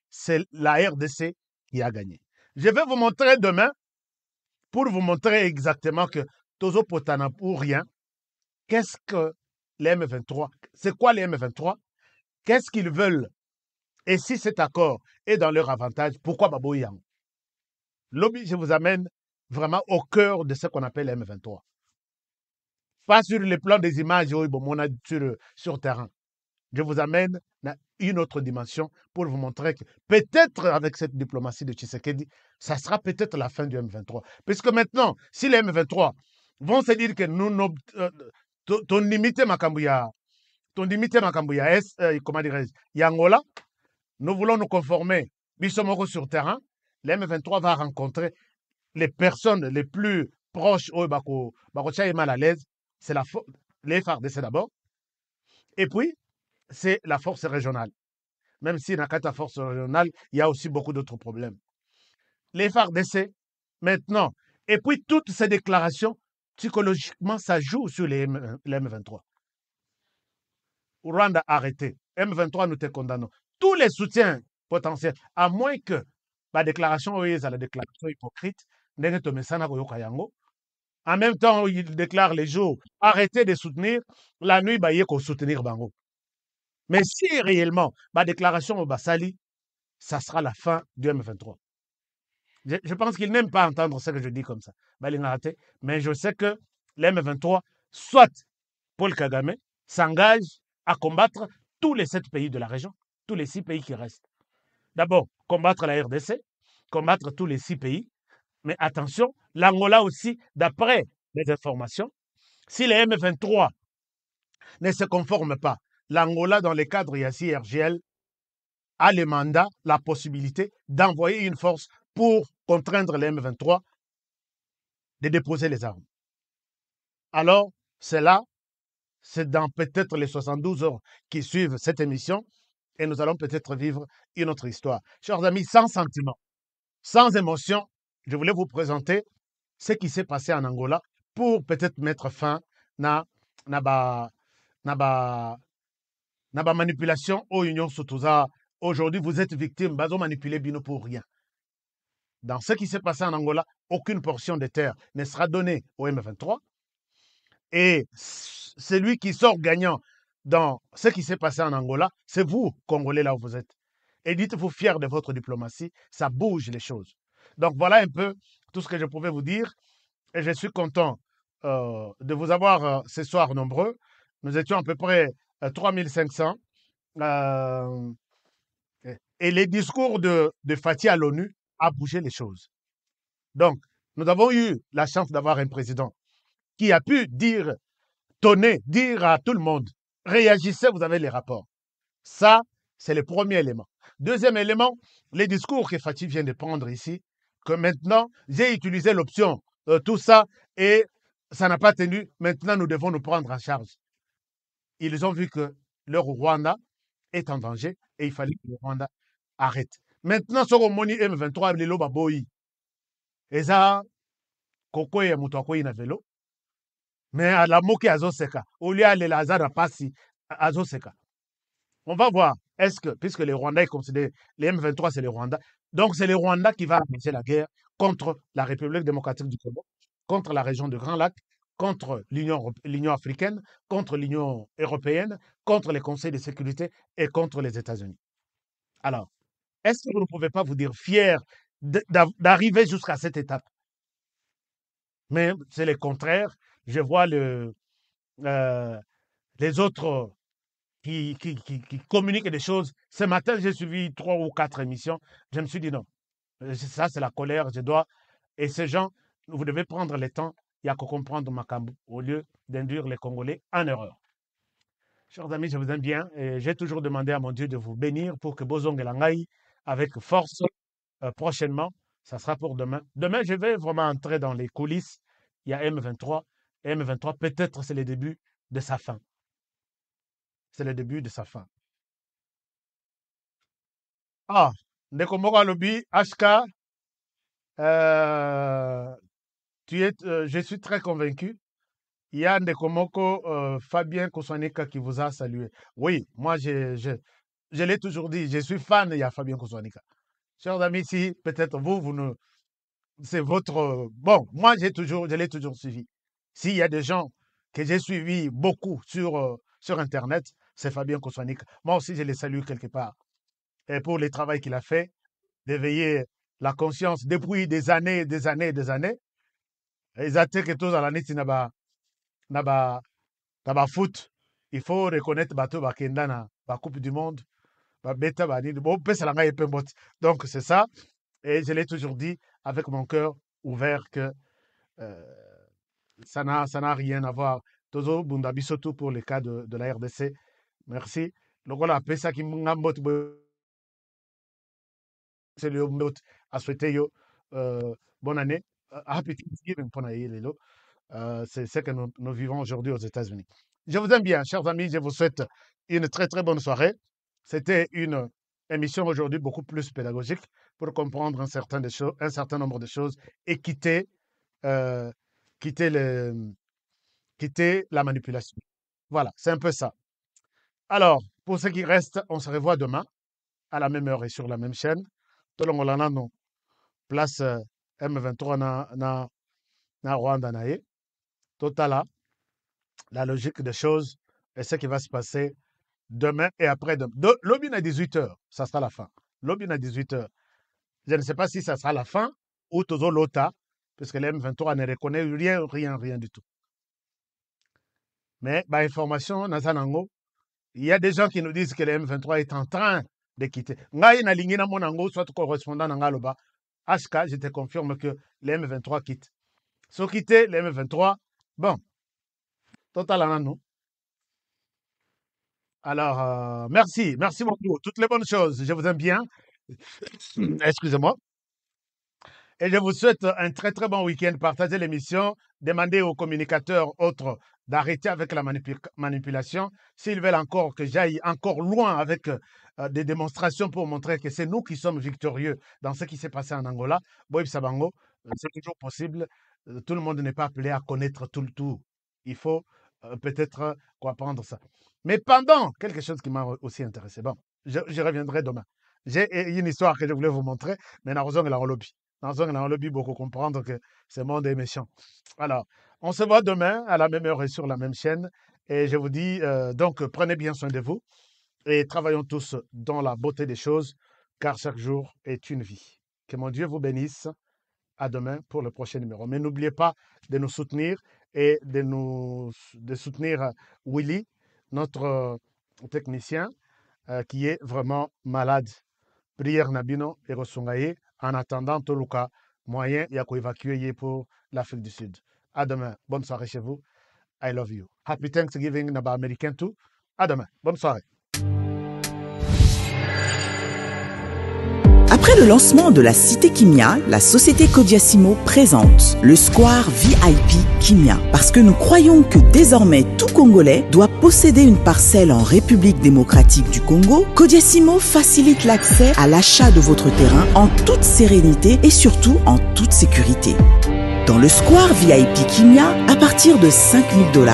C'est la RDC qui a gagné. Je vais vous montrer demain, pour vous montrer exactement que Tozo Potana pour rien, qu'est-ce que les M23, c'est quoi les M23? Qu'est-ce qu'ils veulent? Et si cet accord est dans leur avantage, pourquoi Baboyang? Lobby, je vous amène vraiment au cœur de ce qu'on appelle les M23. Pas sur le plan des images sur terrain. Je vous amène à une autre dimension pour vous montrer que peut-être avec cette diplomatie de Tshisekedi, ça sera peut-être la fin du M23. Puisque maintenant, si les M23 vont se dire que nous, ton limité Makambuya, comment dirais-je, Yangola, nous voulons nous conformer, Bissomoko sur terrain, les M23 va rencontrer les personnes les plus proches, Bakocha est mal à l'aise, c'est les FARDC d'abord, et puis c'est la force régionale. Même si dans la force régionale, il y a aussi beaucoup d'autres problèmes. Les FARDC, maintenant, Et puis, toutes ces déclarations, psychologiquement, ça joue sur les M23. Rwanda, arrêtez. M23, nous te condamnons. Tous les soutiens potentiels, à moins que la déclaration, oui, c'est la déclaration hypocrite, en même temps, il déclare les jours, arrêtez de soutenir, la nuit, il faut soutenir Bango. Mais si réellement, la déclaration au Bassali, ça sera la fin du M23. Je pense qu'il n'aime pas entendre ce que je dis comme ça. Mais je sais que le M23, soit Paul Kagame, s'engage à combattre tous les 7 pays de la région, tous les 6 pays qui restent. D'abord, combattre la RDC, combattre tous les 6 pays. Mais attention, l'Angola aussi, d'après les informations, si les M23 ne se conforment pas, l'Angola, dans le cadre IACI-RGL, a le mandat, la possibilité d'envoyer une force pour contraindre les M23 de déposer les armes. Alors, c'est là, c'est dans peut-être les 72 heures qui suivent cette émission, et nous allons peut-être vivre une autre histoire. Chers amis, sans sentiment, sans émotion, je voulais vous présenter ce qui s'est passé en Angola pour peut-être mettre fin à la manipulation aux unions Sotoza. Aujourd'hui, vous êtes victime, bazo manipuler Bino pour rien. Dans ce qui s'est passé en Angola, aucune portion de terre ne sera donnée au M23. Et celui qui sort gagnant dans ce qui s'est passé en Angola, c'est vous, Congolais, là où vous êtes. Et dites-vous fiers de votre diplomatie, ça bouge les choses. Donc voilà un peu tout ce que je pouvais vous dire. Et je suis content de vous avoir ce soir nombreux. Nous étions à peu près 3500. Et les discours de Fatih à l'ONU a bougé les choses. Donc, nous avons eu la chance d'avoir un président qui a pu dire à tout le monde, réagissez, vous avez les rapports. Ça, c'est le premier élément. Deuxième élément, les discours que Fatih vient de prendre ici, que maintenant, j'ai utilisé l'option, tout ça, et ça n'a pas tenu, maintenant nous devons nous prendre en charge. Ils ont vu que leur Rwanda est en danger et il fallait que le Rwanda arrête. Maintenant, ce qu'on dit M23, les loba boyi. Et ça, koko ya mutu akoyi na vélo. Mais à la moke azoseka. Au lieu de la zara passi azoseka. On va voir. Est-ce que, puisque les Rwandais considèrent, les M23 c'est les Rwandais, donc c'est les Rwandais qui vont amener la guerre contre la République démocratique du Congo, contre la région de Grand Lac, contre l'Union africaine, contre l'Union européenne, contre les conseils de sécurité et contre les États-Unis. Alors, est-ce que vous ne pouvez pas vous dire fiers d'arriver jusqu'à cette étape? Mais c'est le contraire. Je vois les autres qui communiquent des choses. Ce matin, j'ai suivi 3 ou 4 émissions. Je me suis dit non, ça c'est la colère, je dois. Et ces gens, vous devez prendre le temps, il y a qu'à comprendre Makambu, au lieu d'induire les Congolais en erreur. Chers amis, je vous aime bien et j'ai toujours demandé à mon Dieu de vous bénir pour que Bozong Elangaï, avec force, prochainement, ça sera pour demain. Demain, je vais vraiment entrer dans les coulisses. Il y a M23. M23, peut-être c'est le début de sa fin. C'est le début de sa fin. Ah, Nekomoko Alobi, HK, je suis très convaincu. Il y a Nekomoko Fabien Koswanika qui vous a salué. Oui, moi, je l'ai toujours dit, je suis fan, il y a Fabien Koswanika. Chers amis, si peut-être vous c'est votre... Bon, moi, je l'ai toujours suivi. S'il y a des gens que j'ai suivis beaucoup sur Internet, c'est Fabien Koswanika. Moi aussi, je les salue quelque part. Et pour le travail qu'il a fait, d'éveiller la conscience depuis des années. Ils attaquent que tous à l'année, naba foot. Il faut reconnaître bateau bakenda na la Coupe du Monde. Donc, c'est ça. Et je l'ai toujours dit avec mon cœur ouvert que ça n'a rien à voir. Tozo Bundabi, surtout pour le cas de la RDC. Merci. Donc voilà, après ça, qui m'a c'est le à souhaiter bonne année. Happy Thanksgiving pour Naïlelo. C'est ce que nous vivons aujourd'hui aux États-Unis. Je vous aime bien, chers amis. Je vous souhaite une très très bonne soirée. C'était une émission aujourd'hui beaucoup plus pédagogique pour comprendre un certain nombre de choses et quitter quitter la manipulation. Voilà, c'est un peu ça. Alors, pour ce qui reste, on se revoit demain à la même heure et sur la même chaîne. Tolongolana place M23 na Rwanda nae. Totala, la logique des choses et ce qui va se passer demain et après-demain. Lobby à 18h, ça sera la fin. Lobby à 18h. Je ne sais pas si ça sera la fin ou toujours l'OTA, parce que le M23 ne reconnaît rien du tout. Mais, par information, Nazanango, il y a des gens qui nous disent que le M23 est en train de quitter. Ngai na lingina monango, soit correspondant à Ngaloba, HK, je te confirme que le M23 quitte. Sans quitter le M23, bon, total en nous. Alors, merci beaucoup. Toutes les bonnes choses. Je vous aime bien. Excusez-moi. Et je vous souhaite un très très bon week-end. Partagez l'émission. Demandez aux communicateurs autres d'arrêter avec la manipulation. S'ils veulent encore que j'aille encore loin avec des démonstrations pour montrer que c'est nous qui sommes victorieux dans ce qui s'est passé en Angola, Boïb Sabango, c'est toujours possible. Tout le monde n'est pas appelé à connaître tout le tout. Il faut peut-être apprendre ça. Mais pendant, quelque chose qui m'a aussi intéressé. Bon, je reviendrai demain. J'ai une histoire que je voulais vous montrer, mais dans le lobby. Dans le lobby, beaucoup comprendre que ce monde est méchant. Alors, on se voit demain à la même heure et sur la même chaîne. Et je vous dis, donc, prenez bien soin de vous et travaillons tous dans la beauté des choses, car chaque jour est une vie. Que mon Dieu vous bénisse. À demain pour le prochain numéro. Mais n'oubliez pas de nous soutenir et de soutenir Willy, notre technicien, qui est vraiment malade. Prière Nabino et Rosungaye, en attendant Toluka, moyen y a évacuer pour l'Afrique du Sud. À demain. Bonne soirée chez vous. I love you. Happy Thanksgiving, Naba Américain tout. À demain. Bonne soirée. Après le lancement de la Cité Kimia, la société Kodiasimo présente le Square VIP Kimia. Parce que nous croyons que désormais tout Congolais doit posséder une parcelle en République démocratique du Congo, Kodiasimo facilite l'accès à l'achat de votre terrain en toute sérénité et surtout en toute sécurité. Dans le Square VIP Kimia, à partir de $5 000,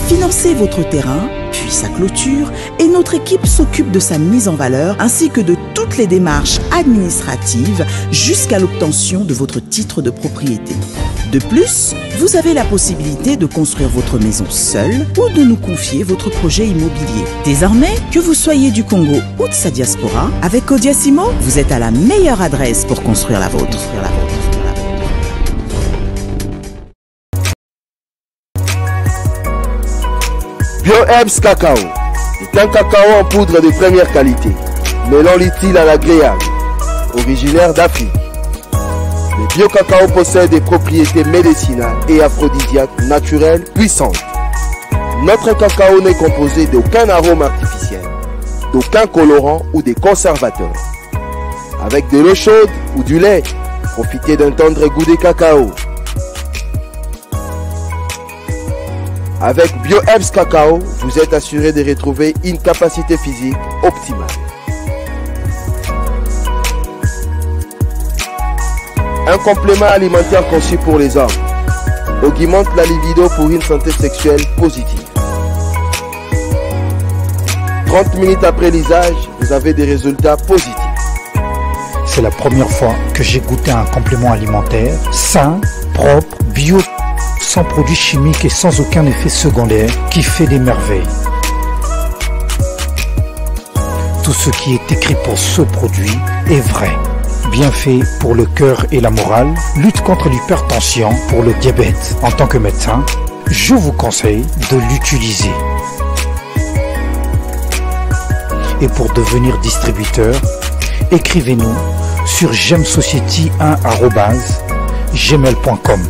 financez votre terrain, puis sa clôture, et notre équipe s'occupe de sa mise en valeur ainsi que de toutes les démarches administratives jusqu'à l'obtention de votre titre de propriété. De plus, vous avez la possibilité de construire votre maison seule ou de nous confier votre projet immobilier. Désormais, que vous soyez du Congo ou de sa diaspora, avec Kodiasimo, vous êtes à la meilleure adresse pour construire la vôtre. BioHerbs Cacao est un cacao en poudre de première qualité, mêlant l'utile à l'agréable, originaire d'Afrique. Le bio-cacao possède des propriétés médicinales et aphrodisiaques naturelles puissantes. Notre cacao n'est composé d'aucun arôme artificiel, d'aucun colorant ou des conservateurs. Avec de l'eau chaude ou du lait, profitez d'un tendre goût de cacao. Avec BioHerbs Cacao, vous êtes assuré de retrouver une capacité physique optimale. Un complément alimentaire conçu pour les hommes augmente la libido pour une santé sexuelle positive. 30 minutes après l'usage, vous avez des résultats positifs. C'est la première fois que j'ai goûté un complément alimentaire sain, propre, bio, sans produits chimiques et sans aucun effet secondaire qui fait des merveilles. Tout ce qui est écrit pour ce produit est vrai. Bienfait pour le cœur et la morale, lutte contre l'hypertension, pour le diabète. En tant que médecin, je vous conseille de l'utiliser. Et pour devenir distributeur, écrivez-nous sur gemsociety1@gmail.com.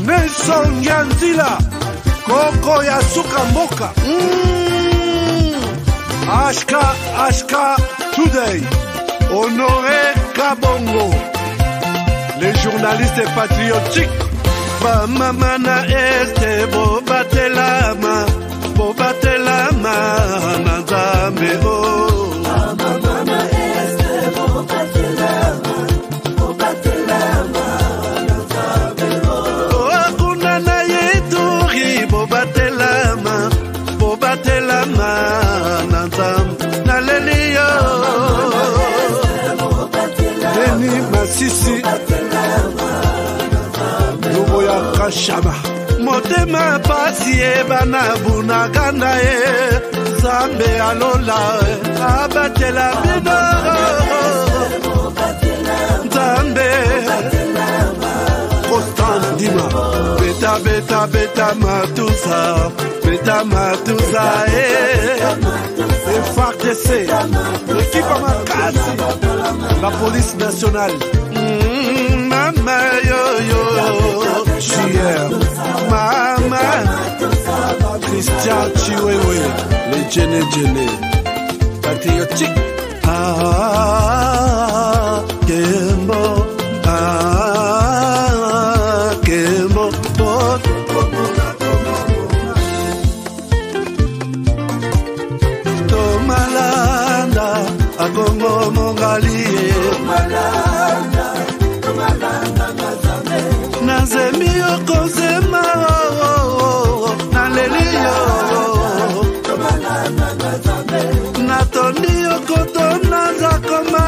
Nelson Yanzila, Koko ya Suka Mboka. Ashka Today, Honoré Kabongo. Les journaliste patriotique. Bamama na este bobatelama na Nzambe oh. Bamama na este bobatelama na Nzambe oh. Akuna na yeturi bobatelama na Nzambe na lelio. Deni Masisi Lumo ya Kashama Motema pasi bana bunaganda Zambe alola abatela bino Zambe Constant Dima Beta matusa FARDC l'équipe à Makasi la police nationale Mama yo Chier Mama Christian Chiwewe les Djene patriotique Kembo Kembo Tomalanda Agongo Mongali Nazemi Okozema Nalelio Natondi Okotona Zakoma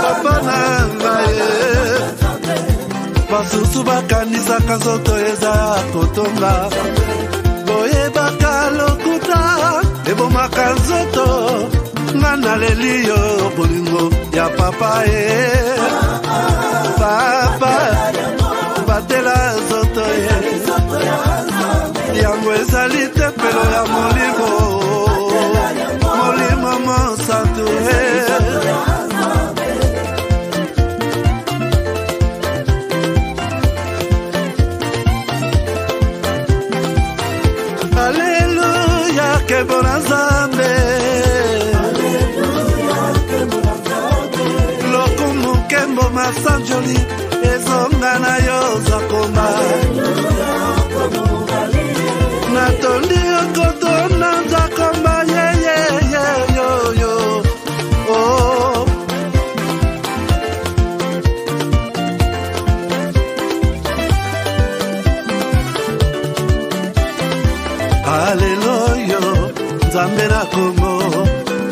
Papa Nangaye Basusu bakanisa kazoto eza kotonga Boye bakalokuta Ebo makanzoto Nana lelio bolingo ya papa Papa batela zoto Yango ezali tempelo ya molimo Molimo monsanto Alléluia que bon Nzambe Lokumu kembo masanjoli ezonga na yo zakoma Natondi okotona zakoma yo oh Hallelujah Nzambe na Kongo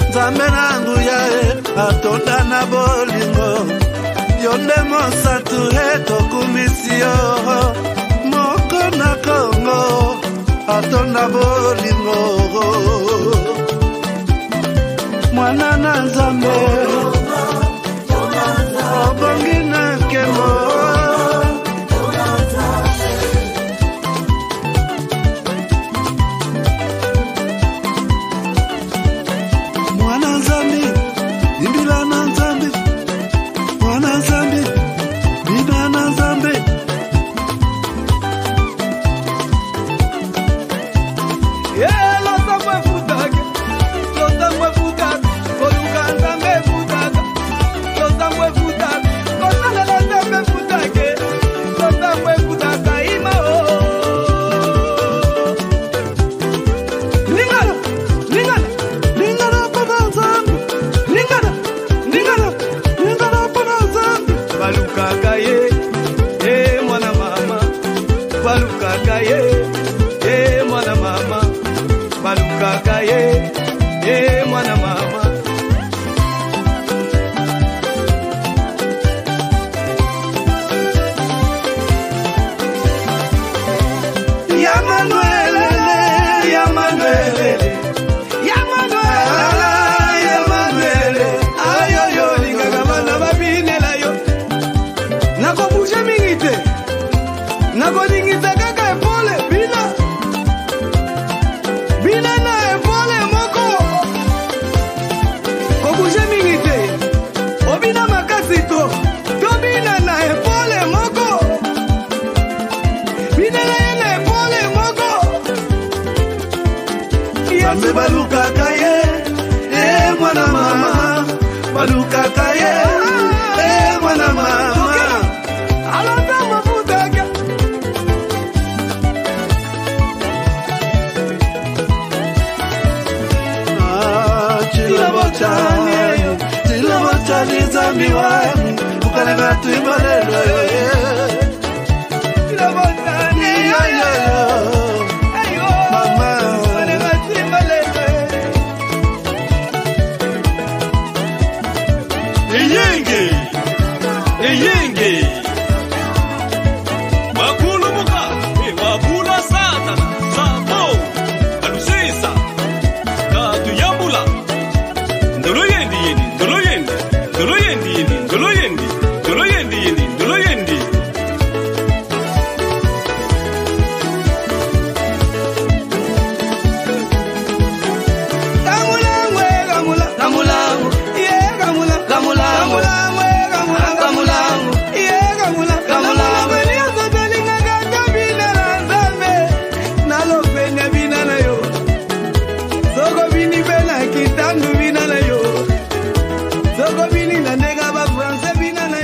Nzambe na nguya atonda na bolingo Yonde mosatu tokumisio Moko na Kongo atonda bolingo Mwana na Nzambe Obongi na kemo Nako Soko bini na nega ba France bina na